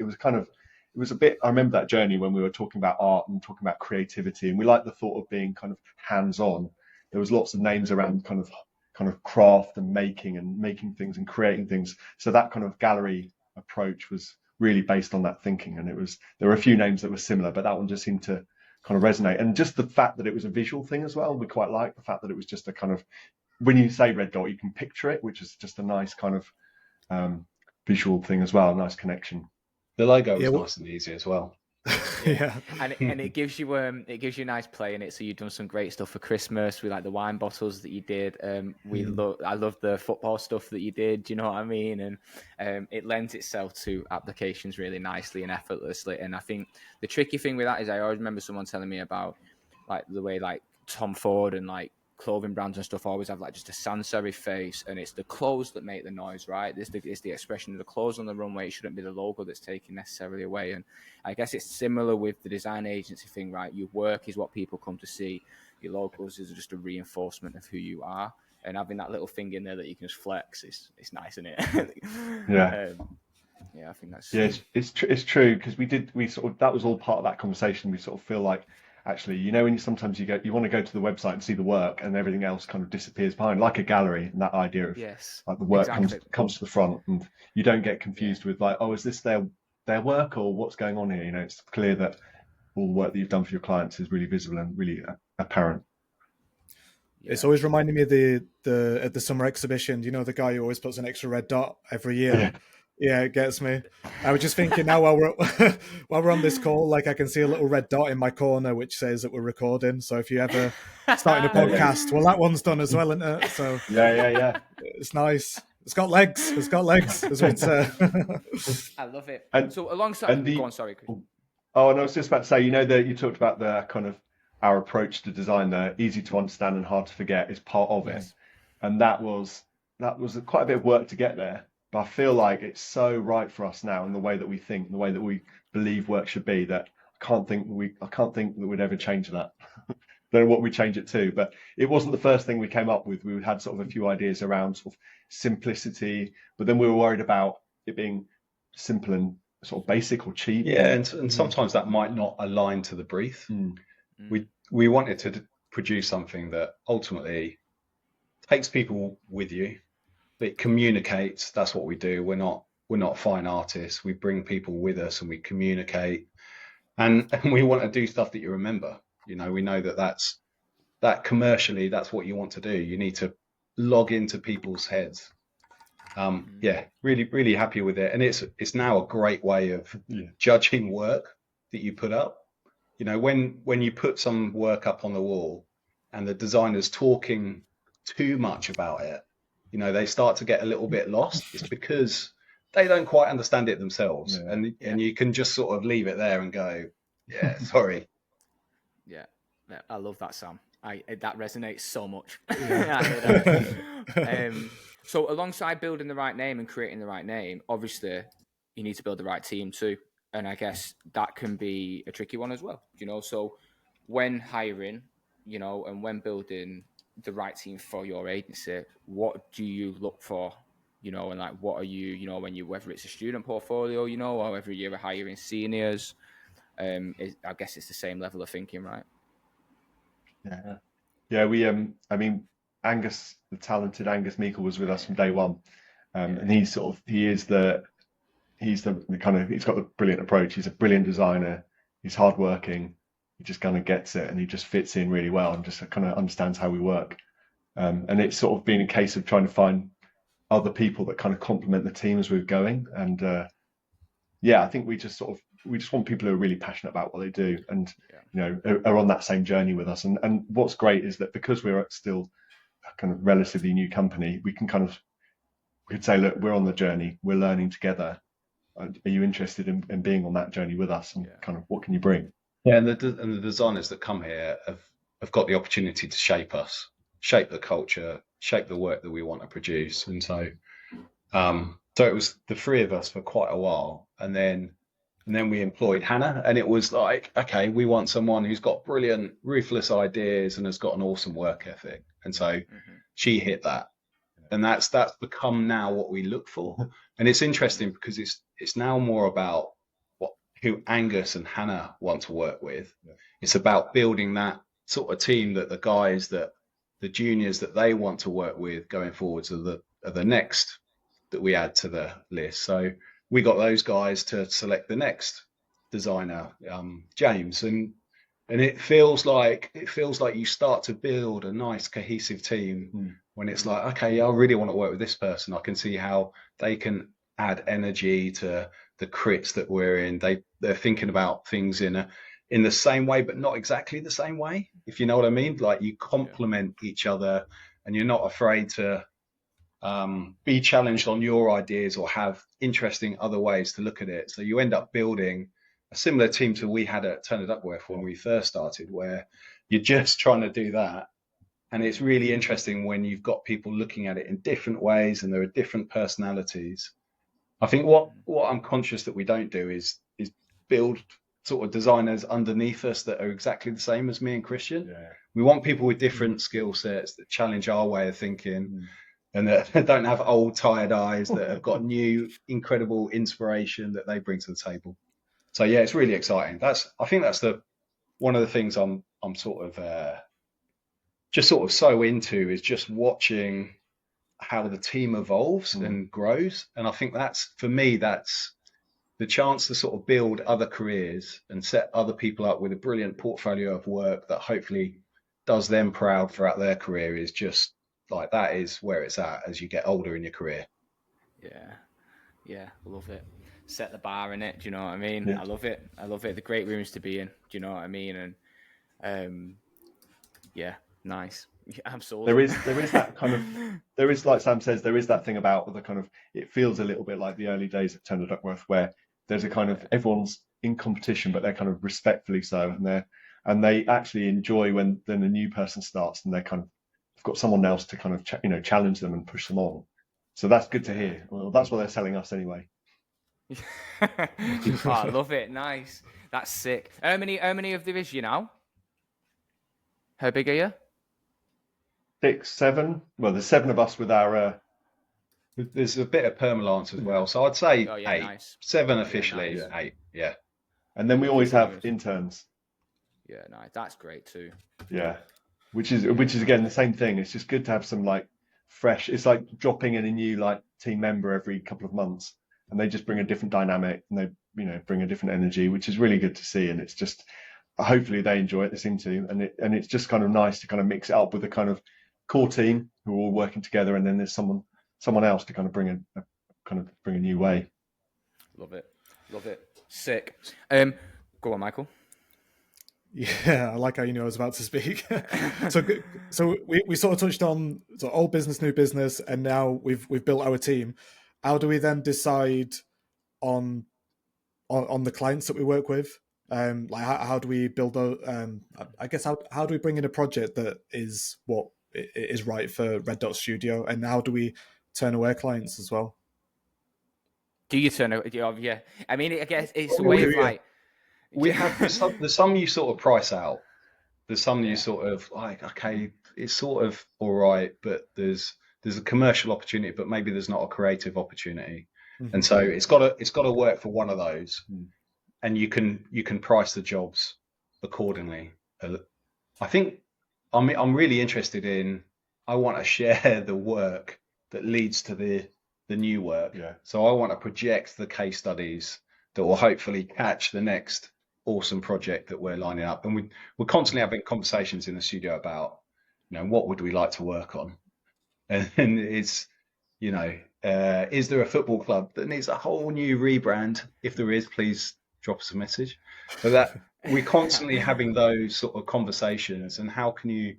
a bit. I remember that journey when we were talking about art and talking about creativity, and we liked the thought of being kind of hands-on. There was lots of names around kind of craft and making things and creating things. So that kind of gallery approach was really based on that thinking. And there were a few names that were similar, but that one just seemed to kind of resonate. And just the fact that it was a visual thing as well, we quite liked the fact that it was just a kind of, when you say red dot, you can picture it, which is just a nice kind of visual thing as well, a nice connection. The logo was nice and easy as well. Yeah. And it gives you a nice play in it. So you've done some great stuff for Christmas. We like the wine bottles that you did. I love the football stuff that you did. Do you know what I mean? And it lends itself to applications really nicely and effortlessly. And I think the tricky thing with that is I always remember someone telling me about like the way like Tom Ford and like clothing brands and stuff always have like just a sans serif face, and it's the clothes that make the noise, right? It's the expression of the clothes on the runway. It shouldn't be the logo that's taken necessarily away. And I guess it's similar with the design agency thing, right? Your work is what people come to see. Your logos is just a reinforcement of who you are, and having that little thing in there that you can just flex is nice, isn't it? Yeah. I think that's it's true, because that was all part of that conversation. We sort of feel like, actually, when sometimes you want to go to the website and see the work, and everything else kind of disappears behind, like a gallery, and that idea of like the work comes to the front, and you don't get confused with like, oh, is this their work or what's going on here? It's clear that all the work that you've done for your clients is really visible and really apparent. Yeah. It's always reminding me of at the summer exhibition, the guy who always puts an extra red dot every year. Yeah, it gets me. I was just thinking now while we're on this call, like I can see a little red dot in my corner which says that we're recording. So if you ever starting a podcast, well, that one's done as well, isn't it? So yeah, it's nice. It's got legs. As we'd say. I love it. And so alongside, go on, sorry, Chris. Oh, and I was just about to say, that you talked about the kind of our approach to design, there, easy to understand and hard to forget, is part of it, and that was quite a bit of work to get there. But I feel like it's so right for us now in the way that we think, the way that we believe work should be, that I can't think that we'd ever change that. Don't know what we change it to, but it wasn't the first thing we came up with. We had sort of a few ideas around sort of simplicity, but then we were worried about it being simple and sort of basic or cheap. Yeah, and sometimes that might not align to the brief. We wanted to produce something that ultimately takes people with you. It communicates. That's what we do. We're not fine artists. We bring people with us and we communicate, and we want to do stuff that you remember. We know that commercially, that's what you want to do. You need to log into people's heads. Really, really happy with it, and it's now a great way of judging work that you put up. When you put some work up on the wall, and the designer's talking too much about it, they start to get a little bit lost. It's because they don't quite understand it themselves. And you can just sort of leave it there and go, sorry. Yeah, I love that, Sam. That resonates so much. So alongside building the right name and creating the right name, obviously you need to build the right team too. And I guess that can be a tricky one as well. So when hiring, and when building the right team for your agency, what do you look for, and like what are you, whether it's a student portfolio, or whether you're hiring seniors, I guess it's the same level of thinking, right? We Angus, the talented Angus Meikle, was with us from day one, and he's got the brilliant approach. He's a brilliant designer. He's hardworking. He just kind of gets it, and he just fits in really well, and just kind of understands how we work. And it's sort of been a case of trying to find other people that kind of complement the team as we're going. And I think we just want people who are really passionate about what they do, and are on that same journey with us. And what's great is that because we're still a kind of relatively new company, we could say, look, we're on the journey, we're learning together. Are you interested in being on that journey with us? And kind of what can you bring? Yeah, and the designers that come here have got the opportunity to shape us, shape the culture, shape the work that we want to produce. And so it was the three of us for quite a while, and then we employed Hannah, and it was like, okay, we want someone who's got brilliant, ruthless ideas and has got an awesome work ethic. And so she hit that, and that's become now what we look for. And it's interesting because it's now more about who Angus and Hannah want to work with. It's about building that sort of team, that the guys, that the juniors that they want to work with going forwards are the next that we add to the list. So we got those guys to select the next designer, James, and it feels like you start to build a nice cohesive team when it's like, okay, yeah, I really want to work with this person. I can see how they can add energy to the crits that we're in. They're thinking about things in the same way, but not exactly the same way, if you know what I mean. Like, you complement each other, and you're not afraid to be challenged on your ideas or have interesting other ways to look at it. So you end up building a similar team to we had at Turner Duckworth when we first started, where you're just trying to do that. And it's really interesting when you've got people looking at it in different ways and there are different personalities. I think what I'm conscious that we don't do is build sort of designers underneath us that are exactly the same as me and Christian. Yeah. We want people with different skill sets that challenge our way of thinking, and that don't have old tired eyes, that have got new incredible inspiration that they bring to the table. So yeah, it's really exciting. I think that's one of the things I'm sort of so into, is just watching how the team evolves and grows. And I think that's the chance to sort of build other careers and set other people up with a brilliant portfolio of work that hopefully does them proud throughout their career, is just like, that is where it's at as you get older in your career. Yeah, love it. Set the bar in it, do you know what I mean? Yeah. I love it. The great rooms to be in, do you know what I mean? And yeah, nice. Yeah, absolutely. There is that kind of, like Sam says, there is that thing about the kind of, it feels a little bit like the early days of Turner Duckworth, where there's a kind of, everyone's in competition, but they're kind of respectfully so, and they actually enjoy when then the new person starts and they're kind of, they've got someone else to kind of challenge them and push them on. So that's good to hear. Well, that's what they're selling us anyway. I love it. Nice. That's sick. How many of there is you now? How big are you? 6, 7. Well, there's 7 of us with our. There's a bit of permalance as well, so I'd say 8. Nice. 7 officially, nice. 8. Yeah. And then we always have interns. Yeah, nice. That's great too. Yeah, which is again the same thing. It's just good to have some like fresh. It's like dropping in a new like team member every couple of months, and they just bring a different dynamic, and they bring a different energy, which is really good to see. And it's just, hopefully they enjoy it. They seem to, and it's just kind of nice to kind of mix it up with the kind of core team who are all working together, and then there's someone else to kind of bring a new way. Love it. Sick. Go on, Michael. Yeah, I like how you knew I was about to speak. So we sort of touched on old business, new business, and now we've built our team. How do we then decide on the clients that we work with? Like how do we build I guess how do we bring in a project that is what is right for Red Dot Studio, and how do we turn away clients as well? Do you turn away? Yeah, I mean, I guess it's a way of like. We have there's some you sort of price out. There's some you sort of like, okay, it's sort of all right, but there's a commercial opportunity, but maybe there's not a creative opportunity. Mm-hmm. And so it's got to work for one of those, and you can price the jobs accordingly. I think I'm really interested in. I want to share the work that leads to the new work. Yeah. So I want to project the case studies that will hopefully catch the next awesome project that we're lining up. And we're constantly having conversations in the studio about, what would we like to work on? And it's, is there a football club that needs a whole new rebrand? If there is, please drop us a message. But that we're constantly having those sort of conversations, and how can you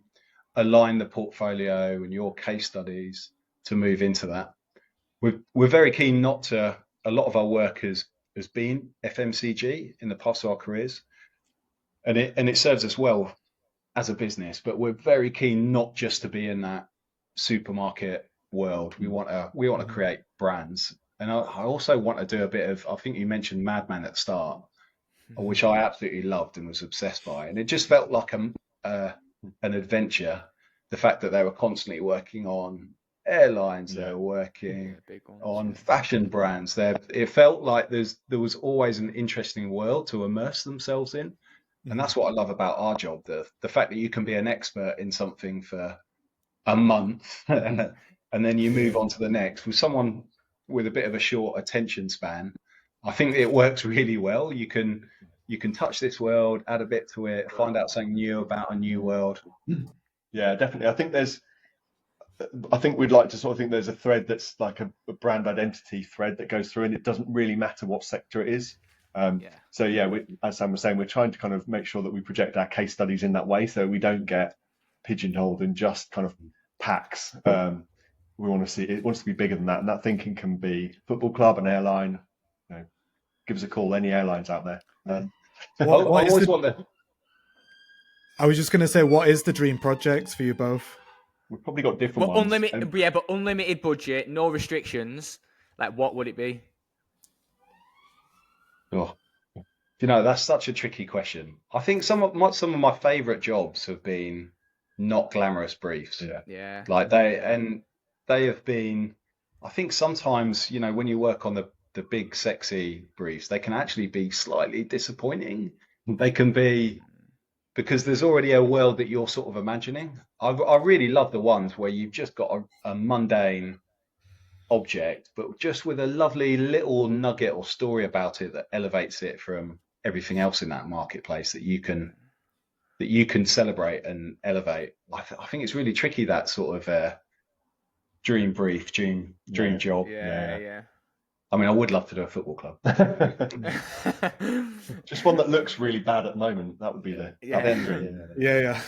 align the portfolio and your case studies to move into that? We're very keen not to. A lot of our work has been FMCG in the past of our careers, and it serves us well as a business, but we're very keen not just to be in that supermarket world. We want to create brands, and I also want to do a bit of. I think you mentioned Madman at the start, which I absolutely loved and was obsessed by, and it just felt like an adventure. The fact that they were constantly working on airlines, they were working big ones, on fashion brands. It felt like there was always an interesting world to immerse themselves in. And that's what I love about our job, the fact that you can be an expert in something for a month and then you move on to the next. With someone with a bit of a short attention span, I think it works really well. You can touch this world, add a bit to it, find out something new about a new world. Yeah, definitely. I think we'd like to sort of think there's a thread that's like a brand identity thread that goes through, and it doesn't really matter what sector it is. So yeah, as Sam was saying, we're trying to kind of make sure that we project our case studies in that way, so we don't get pigeonholed in just kind of packs. We want to see it wants to be bigger than that, and that thinking can be football club, an airline. Give us a call, any airlines out there. I was just going to say, what is the dream project for you both? We've probably got different ones. But unlimited budget, no restrictions. Like, what would it be? Oh, that's such a tricky question. I think some of my favorite jobs have been not glamorous briefs. Yeah. Like they have been. I think sometimes when you work on the big sexy briefs, they can actually be slightly disappointing. They can be because there's already a world that you're sort of imagining. I really love the ones where you've just got a mundane object, but just with a lovely little nugget or story about it that elevates it from everything else in that marketplace that you can celebrate and elevate. I think it's really tricky, that sort of dream brief, dream job. Yeah. I mean, I would love to do a football club. Just one that looks really bad at the moment. That would be Yeah.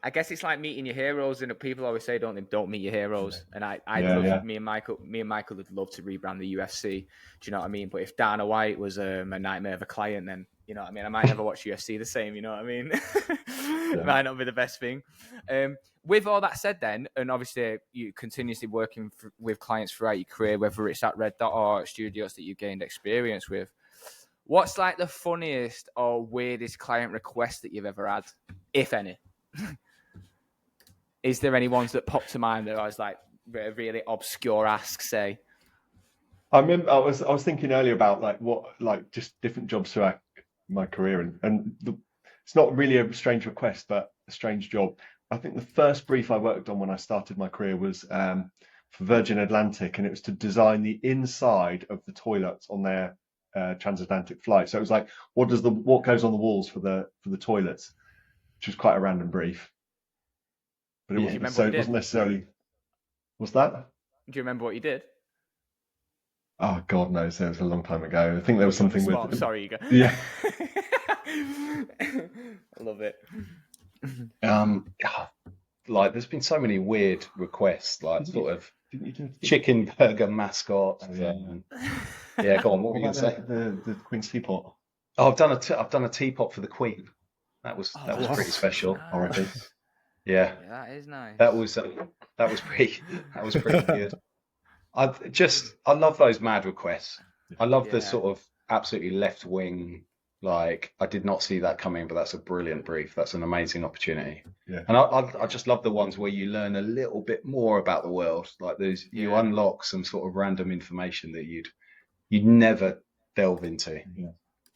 I guess it's like meeting your heroes, and people always say, "Don't meet your heroes." And me and Michael would love to rebrand the UFC. Do you know what I mean? But if Dana White was a nightmare of a client, then you know what I mean. I might never watch UFC the same. You know what I mean? It might not be the best thing. With all that said, then, and obviously you continuously working with clients throughout your career, whether it's at Red Dot or studios that you've gained experience with. What's like the funniest or weirdest client request that you've ever had, if any? Is there any ones that pop to mind that I was like really obscure asks, say? I remember I was thinking earlier about just different jobs throughout my career, and it's not really a strange request, but a strange job. I think the first brief I worked on when I started my career was for Virgin Atlantic, and it was to design the inside of the toilets on their transatlantic flight. So it was like, what goes on the walls for the toilets, which was quite a random brief. But it wasn't necessarily. What's that? Do you remember what you did? Oh God knows, it was a long time ago. I think there was something with. Sorry, Eager. Yeah. I love it. Like there's been so many weird requests, like sort of chicken burger mascot. Yeah, go on. What were you going to say? The Queen's teapot. Oh, I've done a teapot for the Queen. That was pretty special. Already. Yeah, that is nice. That was pretty good. I love those mad requests. I love the sort of absolutely left wing. Like, I did not see that coming, but that's a brilliant brief. That's an amazing opportunity. Yeah. And I just love the ones where you learn a little bit more about the world. Like you unlock some sort of random information that you'd never delve into.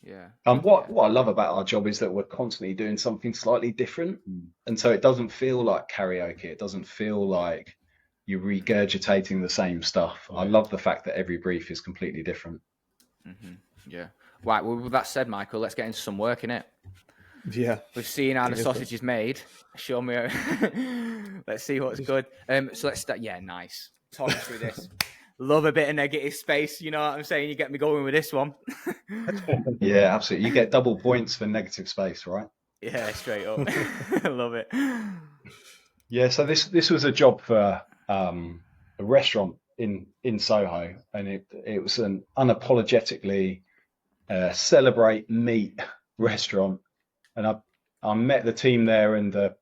Yeah. What I love about our job is that we're constantly doing something slightly different. And so it doesn't feel like karaoke. It doesn't feel like you're regurgitating the same stuff. I love the fact that every brief is completely different. Mm-hmm. Yeah. Right. Well, with that said, Michael, let's get into some work, innit? Yeah. We've seen how the sausage is made. Show me. Let's see what's good. So let's start. Yeah, nice. Talk us through this. Love a bit of negative space. You know what I'm saying? You get me going with this one. Yeah, absolutely. You get double points for negative space, right? Yeah, straight up. I love it. Yeah. So this was a job for a restaurant in Soho, and it was an unapologetically celebrate meat restaurant, and I met the team there, and the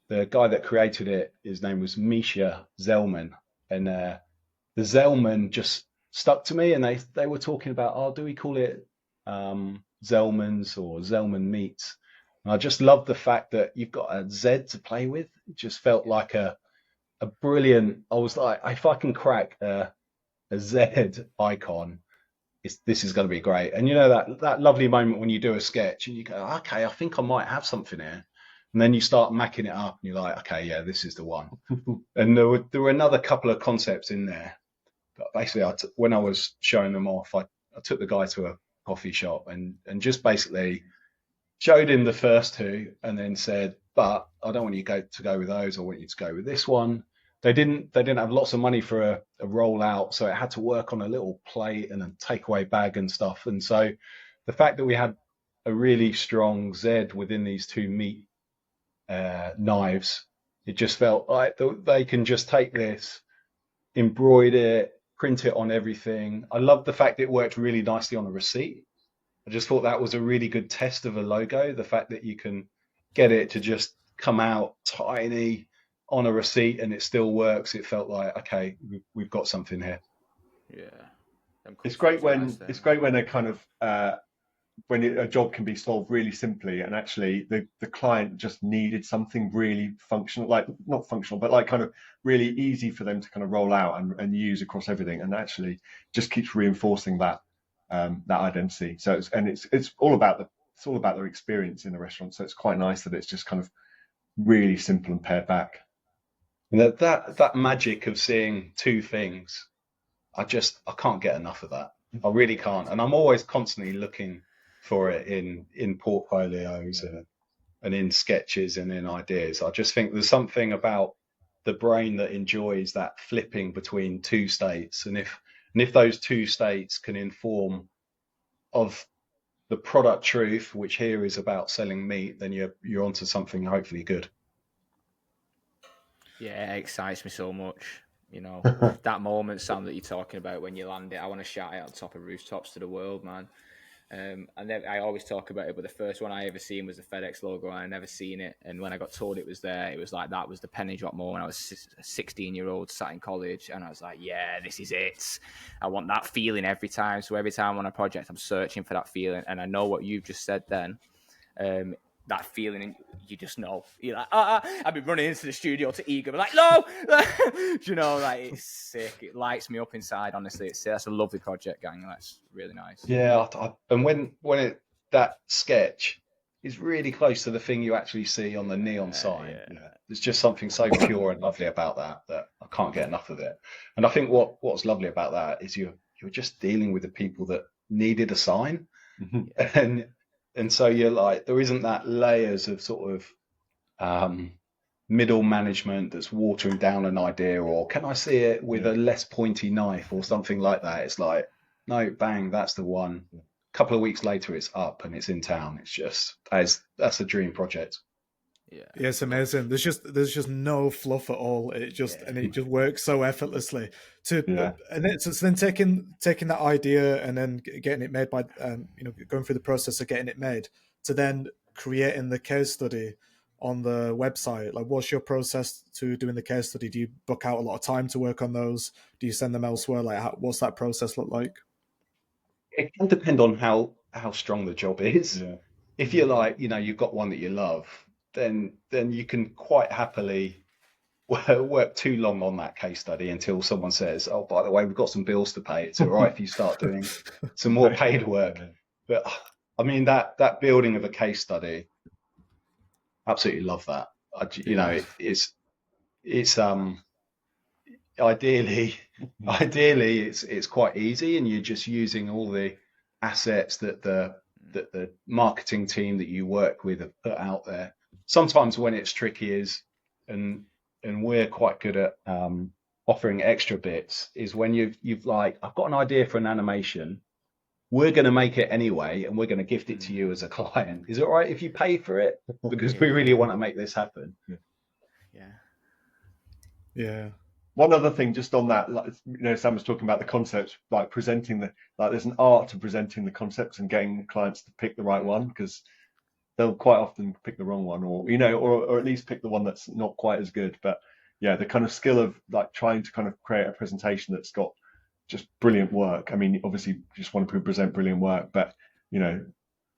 guy that created it, his name was Misha Zellman, and the Zellman just stuck to me, and they were talking about, oh, do we call it Zellman's or Zellman Meats? And I just love the fact that you've got a Z to play with. It just felt like a brilliant. I was like, if I can crack a Z icon, this is going to be great. And you know that lovely moment when you do a sketch and you go, okay, I think I might have something here. And then you start macking it up and you're like, okay, yeah, this is the one. And there were another couple of concepts in there. But basically, when I was showing them off, I took the guy to a coffee shop and just basically showed him the first two and then said, but I don't want you to go with those. I want you to go with this one. They didn't have lots of money for a rollout, so it had to work on a little plate and a takeaway bag and stuff. And so the fact that we had a really strong Z within these two meat knives, it just felt like they can just take this, embroider it, print it on everything. I love the fact that it worked really nicely on a receipt. I just thought that was a really good test of a logo. The fact that you can get it to just come out tiny on a receipt and it still works. It felt like, okay, we've got something here. Yeah. It's great when a kind of when a job can be solved really simply, and actually the client just needed something really functional, like not functional, but like kind of really easy for them to kind of roll out and use across everything, and actually just keeps reinforcing that identity. So it's all about their experience in the restaurant. So it's quite nice that it's just kind of really simple and pared back. And that magic of seeing two things, I can't get enough of that. I really can't. And I'm always constantly looking for it in portfolios and in sketches and in ideas. I just think there's something about the brain that enjoys that flipping between two states. And if those two states can inform of the product truth, which here is about selling meat, then you're onto something hopefully good. Yeah, it excites me so much. You know, that moment, Sam, that you're talking about when you land it, I want to shout it out the top of rooftops to the world, man. And then I always talk about it, but the first one I ever seen was the FedEx logo, and I never seen it. And when I got told it was there, it was like that was the penny drop moment. When I was a 16-year-old sat in college, and I was like, yeah, this is it. I want that feeling every time. So every time I'm on a project, I'm searching for that feeling. And I know what you've just said then. That feeling, and you just know. You're like, I've been running into the studio to Eager, but like, no, you know, like it's sick. It lights me up inside. Honestly, that's a lovely project, gang. That's really nice. Yeah, and when that sketch is really close to the thing you actually see on the neon sign, there's just something so pure and lovely about that I can't get enough of it. And I think what's lovely about that is you're just dealing with the people that needed a sign, and so you're like, there isn't that layers of sort of middle management that's watering down an idea, or can I see it with a less pointy knife or something like that. It's like, no, bang, that's the one. A couple of weeks later, it's up and it's in town. It's just that's a dream project. Yeah, it's amazing. There's just no fluff at all. It just works so effortlessly. So then taking that idea and then getting it made by going through the process of getting it made to then creating the case study on the website. Like, what's your process to doing the case study? Do you book out a lot of time to work on those? Do you send them elsewhere? Like, what's that process look like? It can depend on how strong the job is. Yeah. If you're like, you've got one that you love, then you can quite happily work too long on that case study until someone says, oh, by the way, we've got some bills to pay. It's all right if you start doing some more paid work. But I mean, that building of a case study, absolutely love that. It's ideally it's quite easy, and you're just using all the assets that the marketing team that you work with have put out there. Sometimes when it's tricky and we're quite good at offering extra bits, is when you've like, I've got an idea for an animation, we're going to make it anyway, and we're going to gift it to you as a client. Is it all right if you pay for it? Because we really want to make this happen. Yeah. One other thing, just on that, Sam was talking about the concepts, like presenting there's an art to presenting the concepts and getting clients to pick the right one, because they'll quite often pick the wrong one, or or at least pick the one that's not quite as good. But yeah, the kind of skill of like trying to kind of create a presentation that's got just brilliant work. I mean, obviously, you just want to present brilliant work, but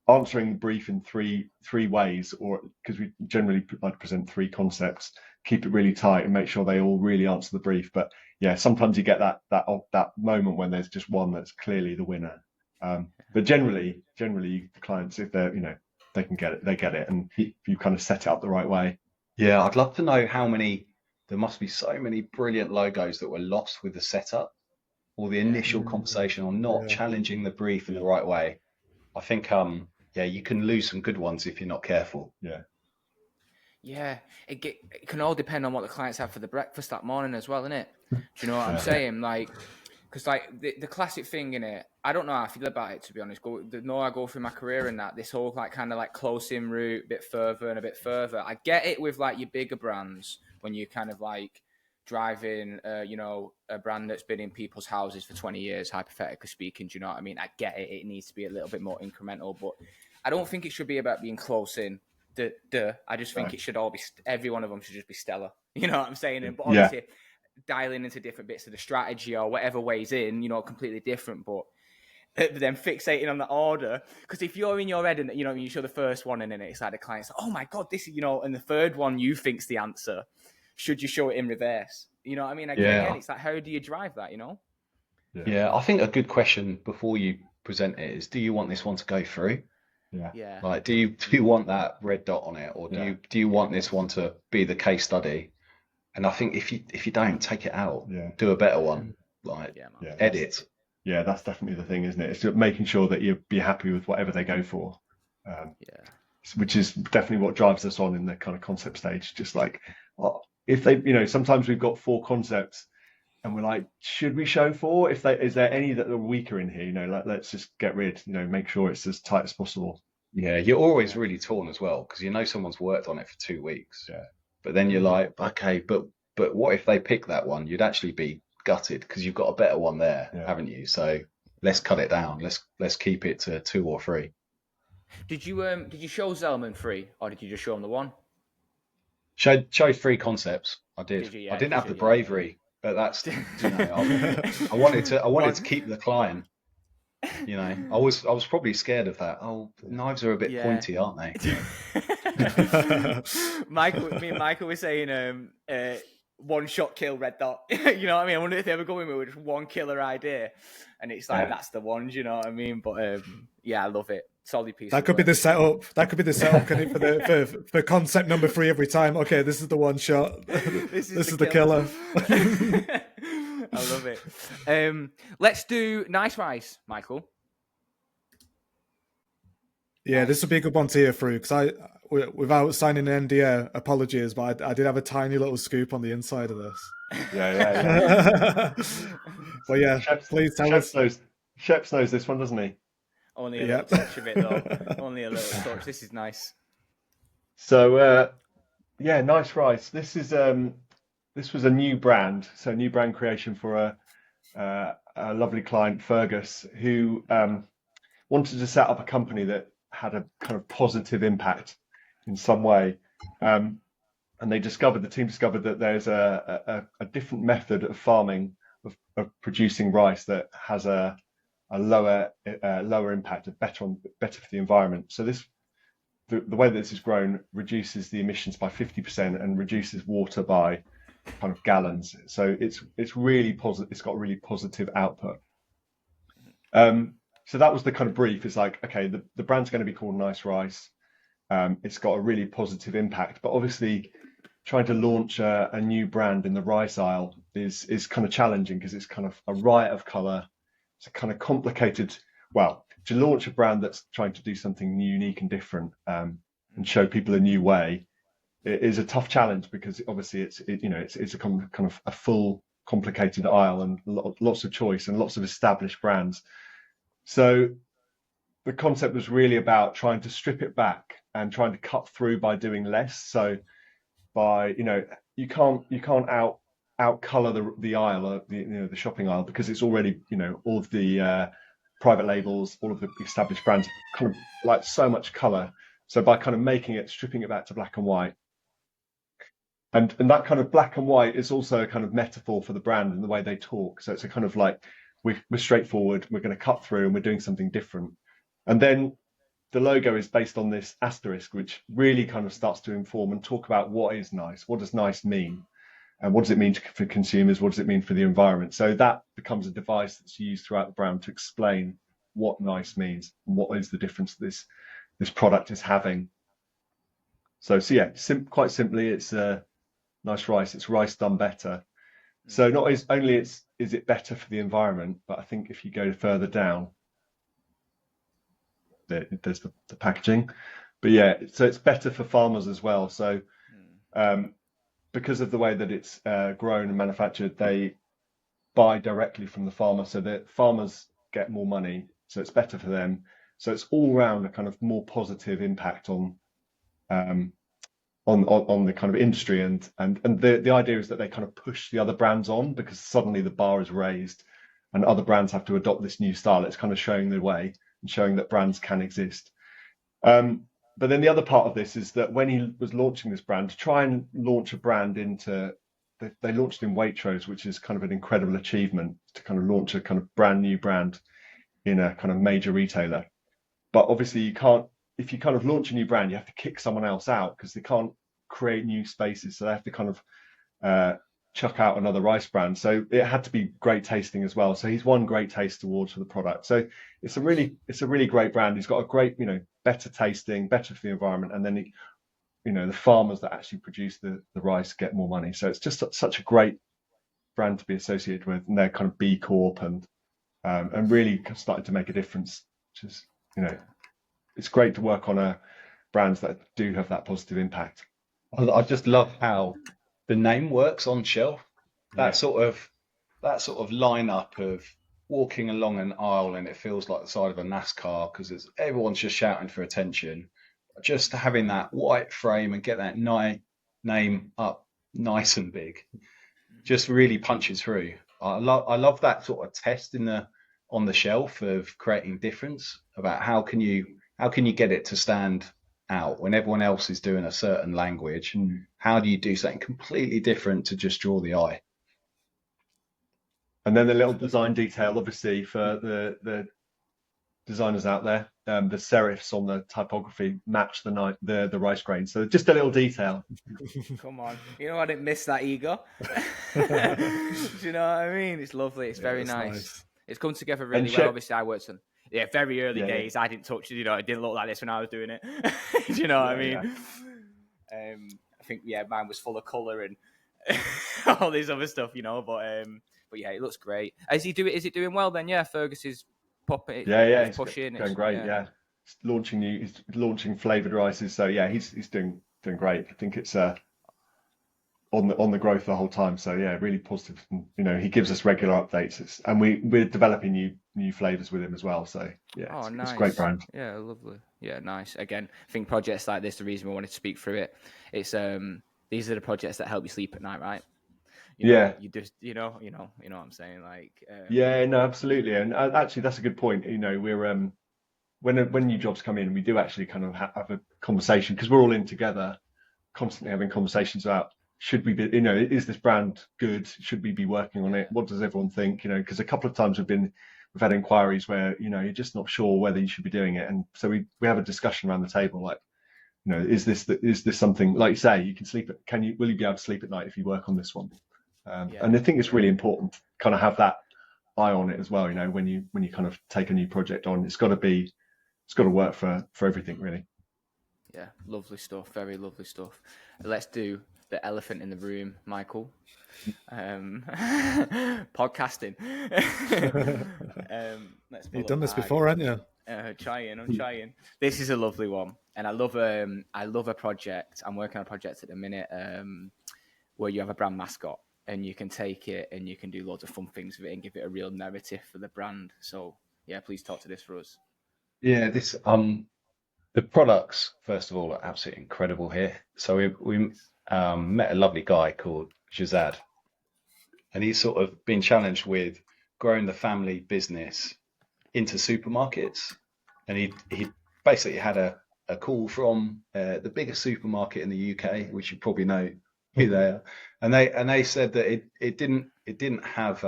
answering the brief in three ways, or because we generally like to present three concepts, keep it really tight and make sure they all really answer the brief. But yeah, sometimes you get that moment when there's just one that's clearly the winner. But generally the clients, if they're they can get it, they get it, and if you kind of set it up the right way. Yeah, I'd love to know how many. There must be so many brilliant logos that were lost with the setup or the initial conversation, or not challenging the brief in the right way. I think you can lose some good ones if you're not careful. Yeah, it can all depend on what the clients have for the breakfast that morning as well, innit? Do you know what I'm saying? Like, because like the classic thing in it, I don't know how I feel about it, to be honest. The more I go through my career in that, this whole like kind of like close in route, a bit further and a bit further. I get it with like your bigger brands when you kind of like driving, a brand that's been in people's houses for 20 years, hypothetically speaking. Do you know what I mean? I get it. It needs to be a little bit more incremental, but I don't think it should be about being close in. I just think it should all be, every one of them should just be stellar. You know what I'm saying? But obviously, dialing into different bits of the strategy or whatever weighs in, completely different. But then fixating on the order, because if you're in your head and you show the first one and then it's like the client's like, oh my god, this is and the third one you think's the answer. Should you show it in reverse? You know what I mean? Again, it's like, how do you drive that? Yeah, I think a good question before you present it is, do you want this one to go through? Yeah. Like, do you want that red dot on it, or do you want this one to be the case study? And I think if you don't, take it out, do a better one, like edit. Yeah, that's definitely the thing, isn't it? It's making sure that you be happy with whatever they go for. Which is definitely what drives us on in the kind of concept stage. Just like, if they, sometimes we've got 4 concepts and we're like, should we show 4? Is there any that are weaker in here? Let's just get rid, make sure it's as tight as possible. Yeah, you're always really torn as well, because someone's worked on it for 2 weeks. But then you're like, okay, but what if they pick that one? You'd actually be gutted because you've got a better one there, haven't you? So let's cut it down. Let's keep it to 2 or 3. Did you show Zellman 3, or did you just show him the one? Showed 3 concepts. I did. I didn't have the bravery, but that's I wanted to keep the client. I was probably scared of that. Oh, knives are a bit pointy, aren't they? Me and Michael were saying one shot kill red dot. You know what I mean? I wonder if they ever go in with just one killer idea, and it's like that's the one. You know what I mean? But I love it. Solid piece. That could be the setup. That could be the setup for concept number 3 every time. Okay, this is the one shot. This is the killer. I love it. Let's do nice rice, Michael. Yeah, this would be a good one to hear through, because without signing an NDA, apologies, but I did have a tiny little scoop on the inside of this. Yeah. But yeah, please tell us. Sheps knows this one, doesn't he? Only a little touch of it, though. Only a little touch. This is nice. So, nice rice. This was a new brand, so a new brand creation for a lovely client, Fergus, who wanted to set up a company that had a kind of positive impact in some way. And the team discovered that there's a different method of farming, of producing rice that has a lower impact, better for the environment. So the way that this is grown reduces the emissions by 50% and reduces water by kind of gallons. So it's really positive. It's got really positive output. So that was the kind of brief. It's like, okay, the brand's going to be called Nice Rice. It's got a really positive impact, but obviously trying to launch a new brand in the rice aisle is kind of challenging, because it's kind of a riot of color. It's a kind of complicated. Well, to launch a brand that's trying to do something unique and different, and show people a new way, it is a tough challenge, because obviously it's a kind of a full complicated aisle and lots of choice and lots of established brands. So the concept was really about trying to strip it back and trying to cut through by doing less. So by you can't out color the aisle, the shopping aisle, because it's already all of the private labels, all of the established brands, kind of like so much color. So by kind of stripping it back to black and white, and that kind of black and white is also a kind of metaphor for the brand and the way they talk. So it's a kind of like, we're straightforward, we're going to cut through and we're doing something different. And then the logo is based on this asterisk, which really kind of starts to inform and talk about what is nice, what does nice mean, and what does it mean for consumers, what does it mean for the environment. So that becomes a device that's used throughout the brand to explain what nice means and what is the difference this product is having. So yeah, quite simply, it's nice rice. It's rice done better. So not only is it better for the environment, but I think if you go further down, there's the packaging. But yeah, so it's better for farmers as well. So because of the way that it's grown and manufactured, they buy directly from the farmer, so that farmers get more money. So it's better for them. So it's all around a kind of more positive impact on the kind of industry, and the idea is that they kind of push the other brands on, because suddenly the bar is raised and other brands have to adopt this new style. It's kind of showing the way and showing that brands can exist. But then the other part of this is that when he was launching this brand, to try and launch a brand they launched in Waitrose, which is kind of an incredible achievement to kind of launch a kind of brand new brand in a kind of major retailer. But obviously you can't, if you kind of launch a new brand, you have to kick someone else out because they can't create new spaces. So they have to kind of chuck out another rice brand. So it had to be great tasting as well. So he's won Great Taste Awards for the product. So it's a really great brand. He's got a great, better tasting, better for the environment. And then, the farmers that actually produce the rice get more money. So it's just such a great brand to be associated with. And they're kind of B Corp and really started to make a difference, which is, it's great to work on brands that do have that positive impact. I just love how the name works on shelf. That sort of lineup of walking along an aisle and it feels like the side of a NASCAR because everyone's just shouting for attention. Just having that white frame and get that name up nice and big just really punches through. I love that sort of test on the shelf of creating difference about how can you get it to stand out when everyone else is doing a certain language. How do you do something completely different to just draw the eye? And then the little design detail, obviously, for the designers out there, the serifs on the typography match the rice grain. So just a little detail. Come on, I didn't miss that, Eager. Do you know what I mean? It's lovely. It's very nice. It's come together really well. Obviously, I worked on very early days. I didn't touch it. It didn't look like this when I was doing it. Do you know what I mean? Yeah. I think mine was full of colour and all this other stuff. But yeah, it looks great. Is it doing well then? Yeah, Fergus is popping. Yeah, he's pushing. It's going great. Yeah. He's launching flavoured rices. So yeah, he's doing great. I think it's on the growth the whole time. So yeah, really positive. And, he gives us regular updates. And we're developing new flavours with him as well. So yeah, nice. It's a great brand. Yeah, lovely. Yeah, nice. Again, I think projects like this, the reason we wanted to speak through it, it's these are the projects that help you sleep at night, right? You just you know what I'm saying, no, absolutely. And actually that's a good point. We're when new jobs come in, we do actually kind of have a conversation because we're all in together, constantly having conversations about should we be, is this brand good? Should we be working on it? What does everyone think? Because a couple of times we've had inquiries where you're just not sure whether you should be doing it, and so we have a discussion around the table like, is this something, like you say, you can sleep will you be able to sleep at night if you work on this one? And I think it's really important to kind of have that eye on it as well. When you kind of take a new project on, it's got to work for everything really. Yeah, lovely stuff. Very lovely stuff. Let's do the elephant in the room, Michael. Podcasting. You've done this before, haven't you? I'm trying. This is a lovely one, and I love a project. I'm working on a project at the minute where you have a brand mascot, and you can take it and you can do loads of fun things with it and give it a real narrative for the brand. So yeah, please talk to this for us. Yeah, this the products first of all are absolutely incredible here. So we met a lovely guy called Jazad, and he's sort of been challenged with growing the family business into supermarkets, and he basically had a a call from the biggest supermarket in the UK, which you probably know who they are, and they said that it didn't have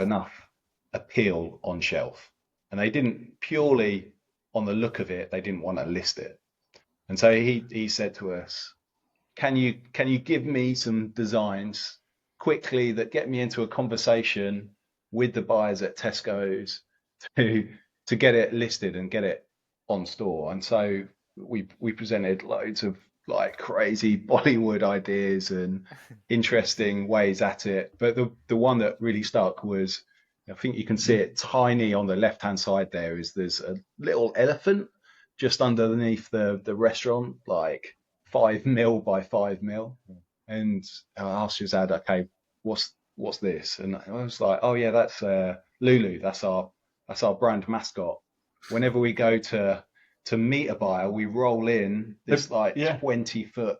enough appeal on shelf, and they didn't, purely on the look of it, they didn't want to list it. And so he said to us, can you give me some designs quickly that get me into a conversation with the buyers at Tesco's to get it listed and get it on store? And so we presented loads of like crazy Bollywood ideas and interesting ways at it. But the one that really stuck was, I think you can see it tiny on the left hand side there, is there's a little elephant just underneath the restaurant, like 5 mil by 5 mil. And I asked Shazad, okay, what's this? And I was like, oh yeah, that's Lulu. That's our brand mascot. Whenever we go to meet a buyer, we roll in this 20-foot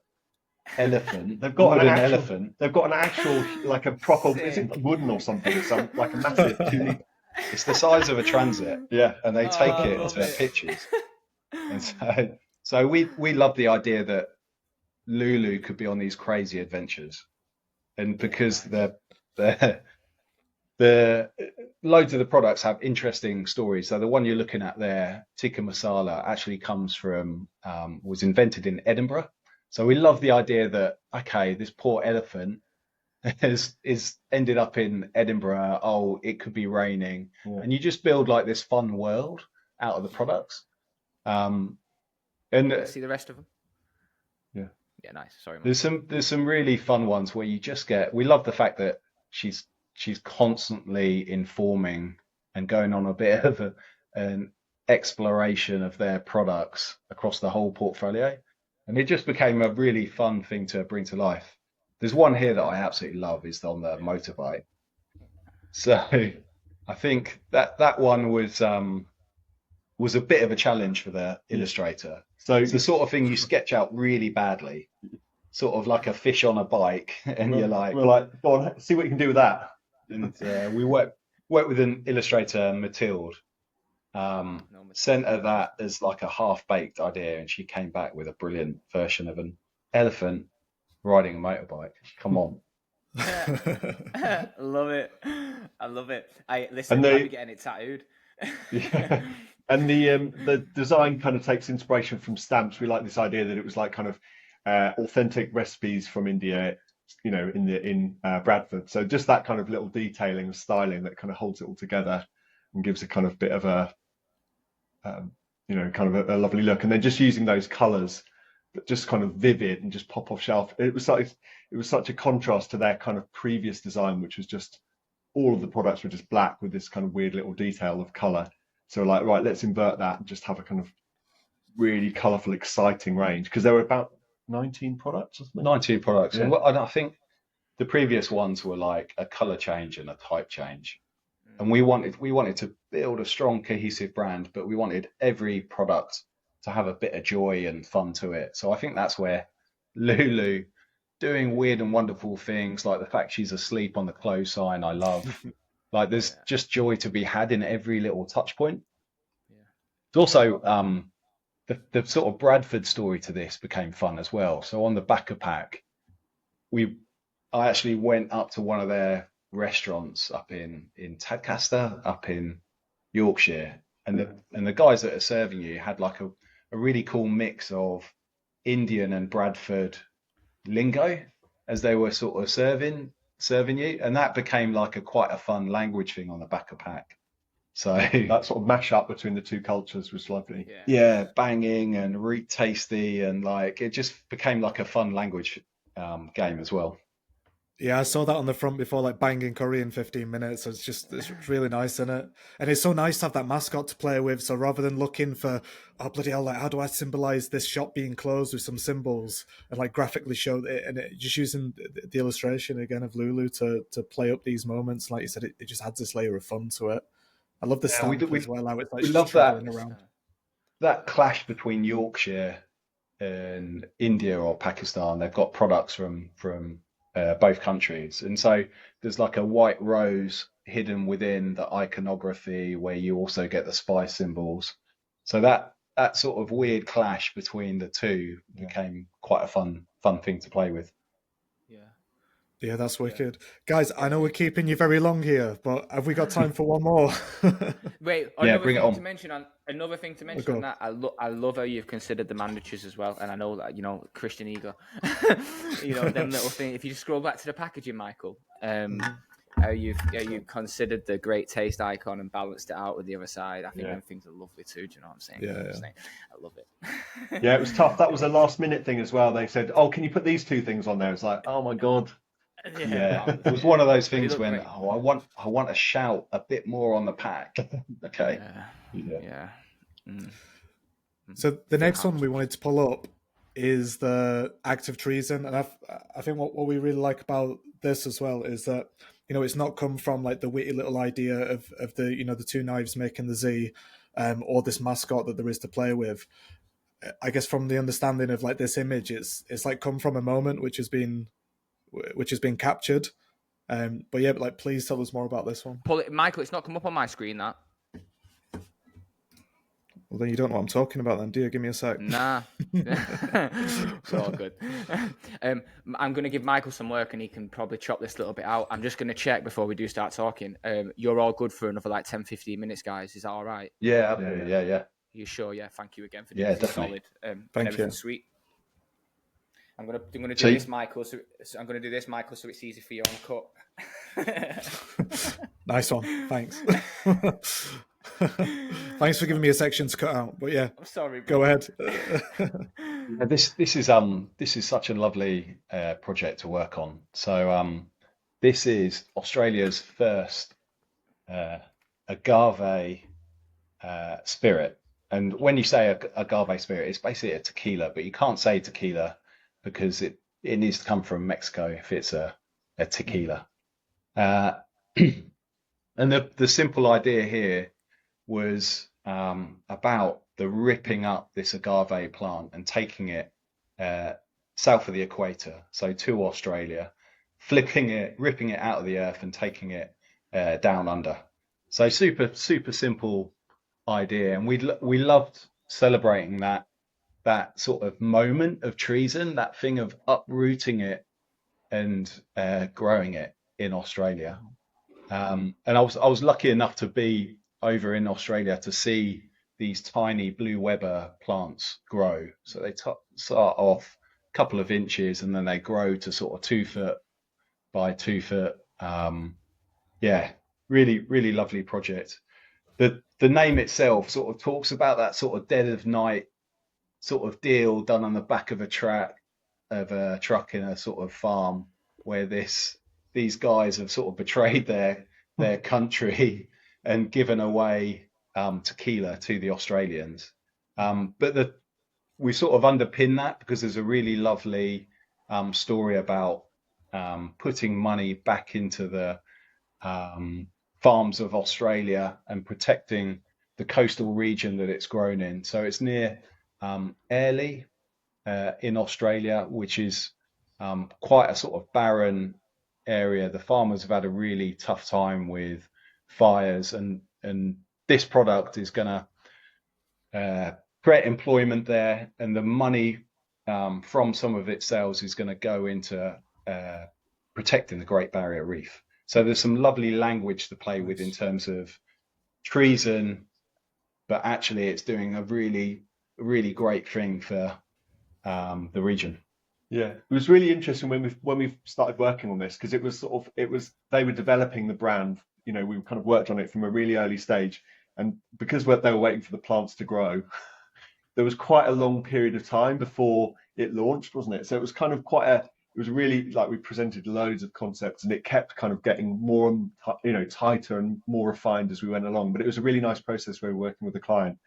elephant. They've got an actual elephant. They've got an actual, like a proper, is it wooden or something? Like a massive 2 litre. It's the size of a transit. Yeah. And they take it to pictures. And so we love the idea that Lulu could be on these crazy adventures, and because the loads of the products have interesting stories. So the one you're looking at there, tikka masala, actually comes from was invented in Edinburgh. So we love the idea that, okay, this poor elephant is ended up in Edinburgh. Oh, it could be raining, and you just build like this fun world out of the products. And see the rest of them. Yeah, nice. Sorry, man. There's some really fun ones where you just get. We love the fact that she's constantly informing and going on a bit of an exploration of their products across the whole portfolio, and it just became a really fun thing to bring to life. There's one here that I absolutely love, is on the motorbike. So I think that one was a bit of a challenge for the illustrator. So it's the sort of thing you sketch out really badly, sort of like a fish on a bike, and we're like, go on, see what you can do with that. And we worked with an illustrator, Mathilde, sent her that as like a half-baked idea, and she came back with a brilliant version of an elephant riding a motorbike. Come on. Love it. I love it. Listen, I'll be getting it tattooed. Yeah. And the design kind of takes inspiration from stamps. We like this idea that it was like kind of authentic recipes from India, in Bradford. So just that kind of little detailing and styling that kind of holds it all together and gives a kind of bit of a, kind of a lovely look. And then just using those colours that just kind of vivid and just pop off shelf. It was such a contrast to their kind of previous design, which was just all of the products were just black with this kind of weird little detail of colour. So like, right, let's invert that and just have a kind of really colourful, exciting range, because there were about 19 products or something. 19 products. Yeah. And I think the previous ones were like a colour change and a type change. And we wanted to build a strong, cohesive brand, but we wanted every product to have a bit of joy and fun to it. So I think that's where Lulu doing weird and wonderful things, like the fact she's asleep on the clothes sign, I love. Like there's just joy to be had in every little touch point. Yeah. It's also the sort of Bradford story to this became fun as well. So on the back of pack, I actually went up to one of their restaurants up in Tadcaster, up in Yorkshire, and the guys that are serving you had like a really cool mix of Indian and Bradford lingo as they were sort of serving you, and that became like quite a fun language thing on the back of pack. So that sort of mash up between the two cultures was lovely. Yeah, banging and reek tasty, and like it just became like a fun language game as well. Yeah, I saw that on the front before, like banging curry in 15 minutes. It's really nice, isn't it? And it's so nice to have that mascot to play with. So rather than looking for, oh bloody hell, like how do I symbolize this shop being closed with some symbols and like graphically show it, and just using the illustration again of Lulu to play up these moments, like you said, it just adds this layer of fun to it. I love the stamp as well. How it's like we love that clash between Yorkshire and India or Pakistan. They've got products from both countries, and so there's like a white rose hidden within the iconography where you also get the spice symbols. So that that sort of weird clash between the two became quite a fun thing to play with. Yeah, that's wicked. Guys, I know we're keeping you very long here, but have we got time for one more? Wait, Yeah, another bring it thing on. to mention on go on. that, I love how you've considered the mandatories as well, and I know that, you know, Christian Eager, you know, them little things. If you just scroll back to the packaging, Michael, how you've considered the great taste icon and balanced it out with the other side. I think them things are lovely too. Do you know what I'm saying? Yeah. I love it. Yeah, it was tough. That was a last minute thing as well. They said, "Oh, can you put these two things on there?" It's like, oh my god. Yeah, it was one of those things when I want to shout a bit more on the pack. Okay. Yeah. So the next one we wanted to pull up is the act of treason, and I think what we really like about this as well is that, you know, it's not come from like the witty little idea of the, you know, the two knives making the Z, or this mascot that there is to play with. I guess from the understanding of like this image, it's like come from a moment which has been captured. But yeah, like please tell us more about this one. Michael, it's not come up on my screen, that. Well, then you don't know what I'm talking about then, do you? Give me a sec. Nah. It's all good. I'm going to give Michael some work and he can probably chop this little bit out. I'm just going to check before we do start talking. You're all good for another like 10, 15 minutes, guys. Is that all right? Yeah. You sure? Yeah. Thank you again for doing this. definitely. Solid. Thank you. Sweet. I'm gonna do this, Michael. So I'm gonna do this, Michael, so it's easy for you on cut. Nice one. Thanks. Thanks for giving me a section to cut out. But yeah, I'm sorry. Go ahead. This is such a lovely project to work on. So this is Australia's first agave spirit. And when you say agave spirit, it's basically a tequila, but you can't say tequila because it needs to come from Mexico if it's a tequila. And the simple idea here was about the ripping up this agave plant and taking it south of the equator, so to Australia, ripping it out of the earth and taking it down under. So super simple idea, and we loved celebrating that sort of moment of treason, that thing of uprooting it and growing it in Australia. And I was lucky enough to be over in Australia to see these tiny blue Weber plants grow. So they start off a couple of inches and then they grow to sort of 2 foot by 2 foot. Really lovely project. The name itself sort of talks about that sort of dead of night sort of deal done on the back of a truck in a sort of farm where these guys have sort of betrayed their country and given away tequila to the Australians. But we sort of underpin that because there's a really lovely story about putting money back into the farms of Australia and protecting the coastal region that it's grown in. So it's near Airlie in Australia, which is quite a sort of barren area. The farmers have had a really tough time with fires, and this product is going to create employment there, and the money from some of its sales is going to go into protecting the Great Barrier Reef. So there's some lovely language to play with in terms of treason, but actually it's doing a really great thing for the region. Yeah, it was really interesting when we started working on this, because they were developing the brand. You know, we kind of worked on it from a really early stage, and because they were waiting for the plants to grow, there was quite a long period of time before it launched, wasn't it? So it was kind of it was really like we presented loads of concepts, and it kept kind of getting more, tighter and more refined as we went along. But it was a really nice process where we were working with the client,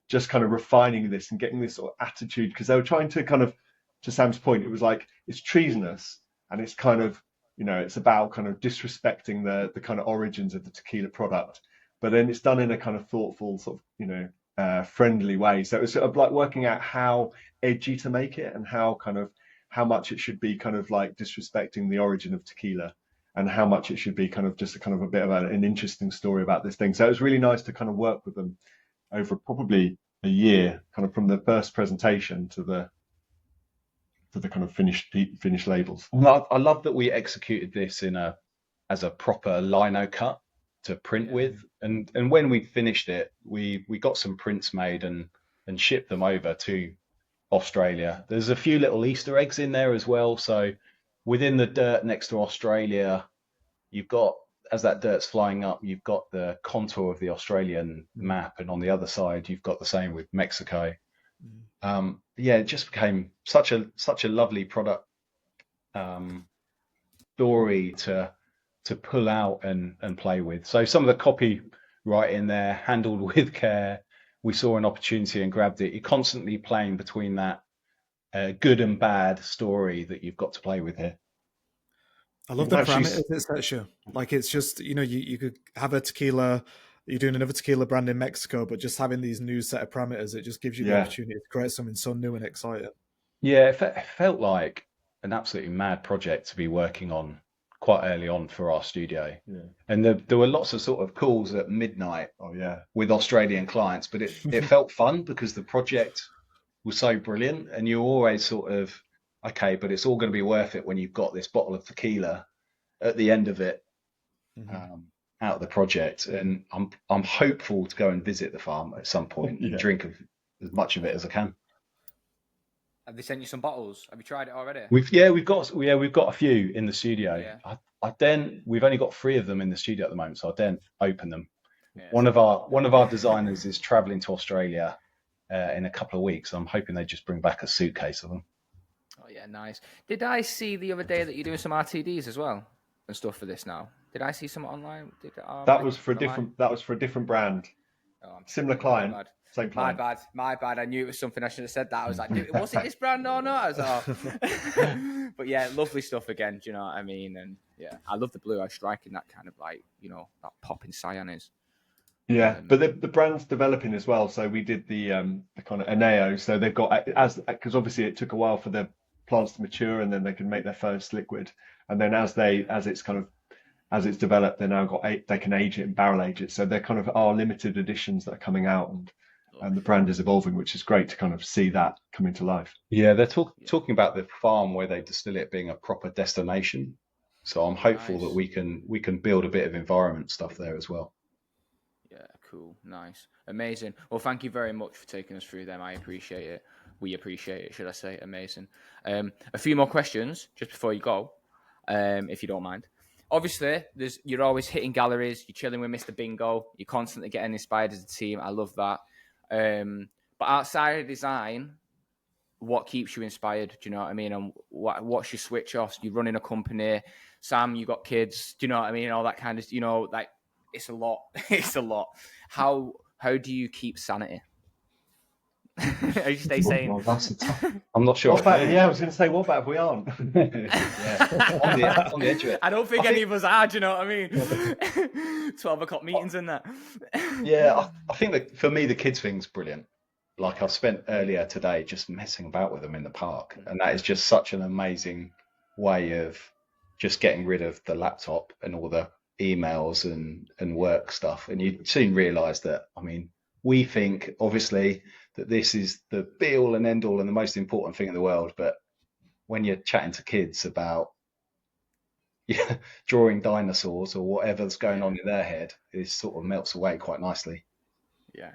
just kind of refining this and getting this sort of attitude, because they were trying to kind of, to Sam's point, it was like it's treasonous and it's kind of, it's about kind of disrespecting the kind of origins of the tequila product, but then it's done in a kind of thoughtful sort of friendly way. So it was sort of like working out how edgy to make it and how much it should be kind of like disrespecting the origin of tequila, and how much it should be kind of just a kind of a bit of an interesting story about this thing. So it was really nice to kind of work with them over probably a year, kind of from the first presentation to the kind of finished labels. Well, I love that we executed this as a proper lino cut to print with, and when we finished it, we got some prints made and shipped them over to Australia. There's a few little Easter eggs in there as well. So within the dirt next to Australia, you've got, as that dirt's flying up, you've got the contour of the Australian map, and on the other side, you've got the same with Mexico. Yeah, it just became such a lovely product story to pull out and play with. So some of the copy right in there, handled with care. We saw an opportunity and grabbed it. You're constantly playing between that good and bad story that you've got to play with here. I love the parameters it sets you. Like, it's just, you could have a tequila, you're doing another tequila brand in Mexico, but just having these new set of parameters, it just gives you the opportunity to create something so new and exciting. Yeah, it felt like an absolutely mad project to be working on quite early on for our studio. Yeah. And there were lots of sort of calls at midnight with Australian clients, but it felt fun because the project was so brilliant, and you're always sort of, okay, but it's all going to be worth it when you've got this bottle of tequila at the end of it, out of the project. And I'm hopeful to go and visit the farm at some point and drink as much of it as I can. Have they sent you some bottles? Have you tried it already? We've got a few in the studio. Yeah. We've only got 3 of them in the studio at the moment, so I daren't open them. Yeah, one of our designers is traveling to Australia in a couple of weeks. I'm hoping they just bring back a suitcase of them. Oh yeah, nice. Did I see the other day that you're doing some RTDs as well and stuff for this now? Did I see some online? That was for a different brand. Oh, similar client. Same client. My bad. I knew it was something. I should have said that. I was like, was it this brand or not? I was like, But yeah, lovely stuff again. Do you know what I mean? And yeah, I love the blue eye striking, that kind of like, that popping cyan is. Yeah, but the brand's developing as well. So we did the kind of Eneo. So they've got, because obviously it took a while for the plants to mature and then they can make their first liquid. And then as it's developed, they now they can age it and barrel age it. So they're kind of our limited editions that are coming out, and the brand is evolving, which is great to kind of see that come into life. Yeah, they're talking about the farm where they distill it being a proper destination. So I'm hopeful that we can build a bit of environment stuff there as well. Yeah, cool, nice, amazing. Well, thank you very much for taking us through them. I appreciate it. We appreciate it, should I say? Amazing. A few more questions just before you go, if you don't mind. Obviously, you're always hitting galleries. You're chilling with Mr. Bingo. You're constantly getting inspired as a team. I love that. But outside of design, what keeps you inspired? Do you know what I mean? And what's your switch offs? You're running a company. Sam, you got kids. Do you know what I mean? All that kind of, like, it's a lot. It's a lot. How do you keep sanity? Are you stay sane? Well, that's a tough. I'm not sure. I was going to say, what about if we aren't? Yeah. on the edge of it. I don't think any of us are. Do you know what I mean? 12 o'clock meetings and that. Yeah, I think that for me the kids thing's brilliant. Like, I've spent earlier today just messing about with them in the park, and that is just such an amazing way of just getting rid of the laptop and all the emails and work stuff. And you soon realise that, I mean, we think obviously that this is the be all and end all and the most important thing in the world, but when you're chatting to kids about drawing dinosaurs or whatever's going on in their head, it sort of melts away quite nicely. Yeah.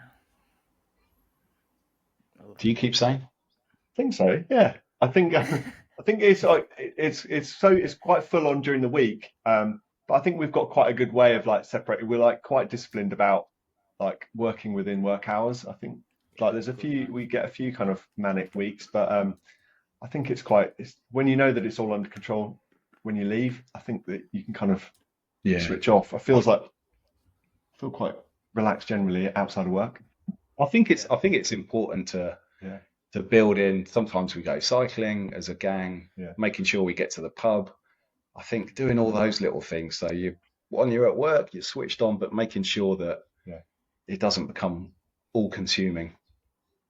Do you keep saying? I think so. Yeah, I think it's like it's quite full on during the week. But I think we've got quite a good way of like separating. We're like quite disciplined about like working within work hours. I think like we get a few kind of manic weeks, but I think it's when you know that it's all under control when you leave, I think that you can kind of switch off. I feel quite relaxed generally outside of work. I think it's important to build in. Sometimes we go cycling as a gang, making sure we get to the pub. I think doing all those little things. So when you're at work, you're switched on, but making sure that it doesn't become all consuming.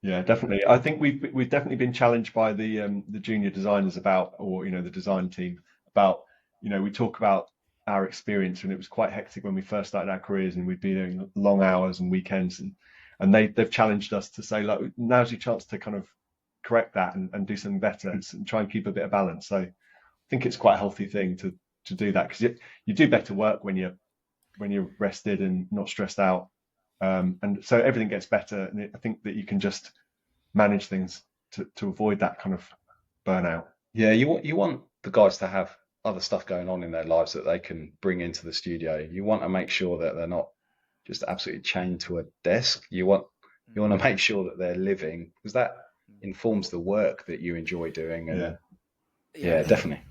Yeah, definitely. I think we've definitely been challenged by the junior designers about, or the design team about, we talk about our experience, and it was quite hectic when we first started our careers, and we'd be doing long hours and weekends, and and they've challenged us to say, look, now's your chance to kind of correct that and do something better and try and keep a bit of balance. So I think it's quite a healthy thing to do that, because you do better work when you're rested and not stressed out, and so everything gets better. And I think that you can just manage things to avoid that kind of burnout. Yeah, you want the guys to have other stuff going on in their lives that they can bring into the studio. You want to make sure that they're not just absolutely chained to a desk. You want to make sure that they're living, because that informs the work that you enjoy doing. And yeah, definitely.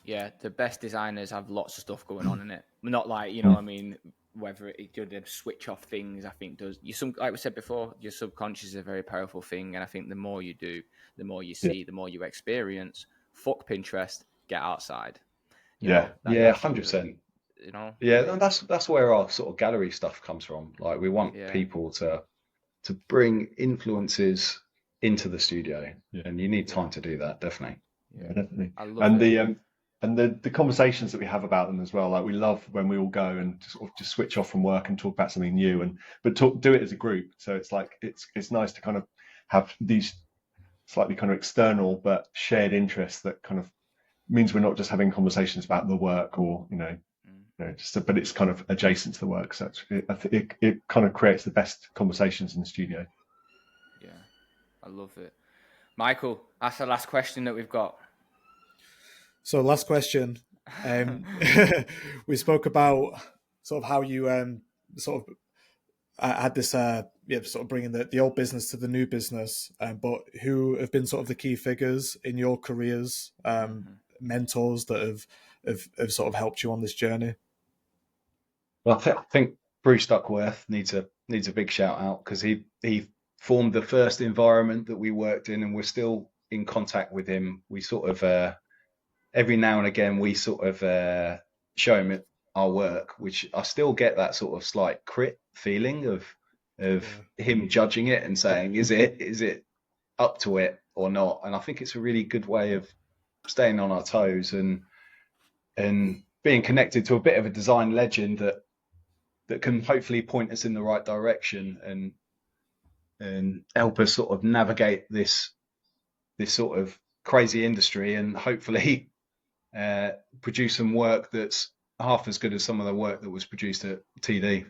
Yeah, the best designers have lots of stuff going on in it. Not like, what I mean, whether it does switch off things, I think like we said before, your subconscious is a very powerful thing. And I think the more you do, the more you see, the more you experience. Fuck Pinterest, get outside. You know, 100%. You know, yeah, and that's where our sort of gallery stuff comes from. Like, we want people to bring influences into the studio, and you need time to do that. Definitely. Yeah, definitely. I love it. And the conversations that we have about them as well. Like, we love when we all go and just switch off from work and talk about something new, but do it as a group. So it's like it's nice to kind of have these slightly kind of external but shared interests that kind of means we're not just having conversations about the work, or but it's kind of adjacent to the work. So it kind of creates the best conversations in the studio. Yeah, I love it. Michael, that's the last question that we've got. So last question. We spoke about sort of how you sort of had this sort of bringing the old business to the new business, but who have been sort of the key figures in your careers, mentors that have sort of helped you on this journey? Well, I think Bruce Duckworth needs a big shout out, because he formed the first environment that we worked in, and we're still in contact with him. We sort of every now and again we sort of show him our work, which I still get that sort of slight crit feeling of him judging it and saying, is it up to it or not? And I think it's a really good way of staying on our toes and being connected to a bit of a design legend that can hopefully point us in the right direction and help us sort of navigate this sort of crazy industry, and hopefully produce some work that's half as good as some of the work that was produced at TD.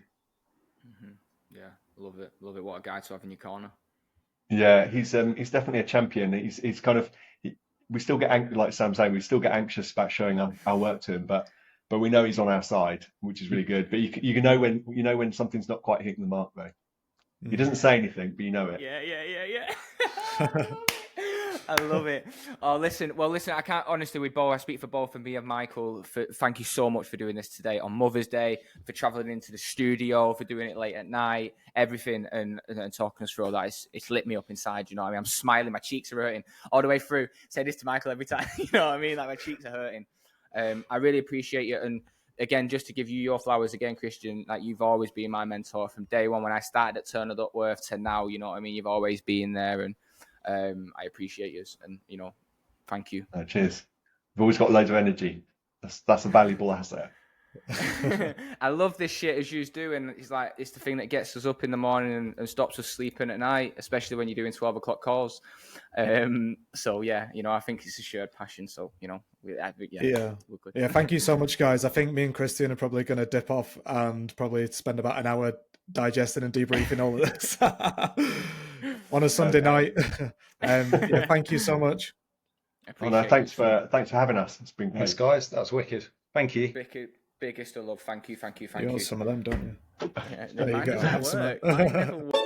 Yeah, love it. What a guy to have in your corner. Yeah, he's definitely a champion. He's kind of, we still get, like Sam saying, we still get anxious about showing our work to him, but we know he's on our side, which is really good. But you know when something's not quite hitting the mark, though. He doesn't say anything, but you know it. Yeah. I love it. Oh, listen, I can't, honestly, I speak for both of me and Michael. Thank you so much for doing this today on Mother's Day, for traveling into the studio, for doing it late at night, everything, and talking us through all that. It's lit me up inside, you know what I mean? I'm smiling, my cheeks are hurting all the way through. Say this to Michael every time, you know what I mean? Like, my cheeks are hurting. I really appreciate you. And again, just to give you your flowers again, Christian, like, you've always been my mentor from day one when I started at Turner Duckworth to now, you know what I mean? You've always been there, and I appreciate you, and thank you. Cheers. You've always got loads of energy. That's a valuable asset. I love this shit as you do, and it's the thing that gets us up in the morning and stops us sleeping at night, especially when you're doing 12 o'clock calls. So yeah, I think it's a shared passion. So we're good. Yeah. Thank you so much, guys. I think me and Christian are probably going to dip off and probably spend about an hour digesting and debriefing all of this on a Sunday night. Thank you so much. Thanks for having us. It's been great. Thanks, guys. That was wicked. Thank you. Biggest of love. Thank you. You owe some of them, don't you? Yeah, there you go. Mine never work.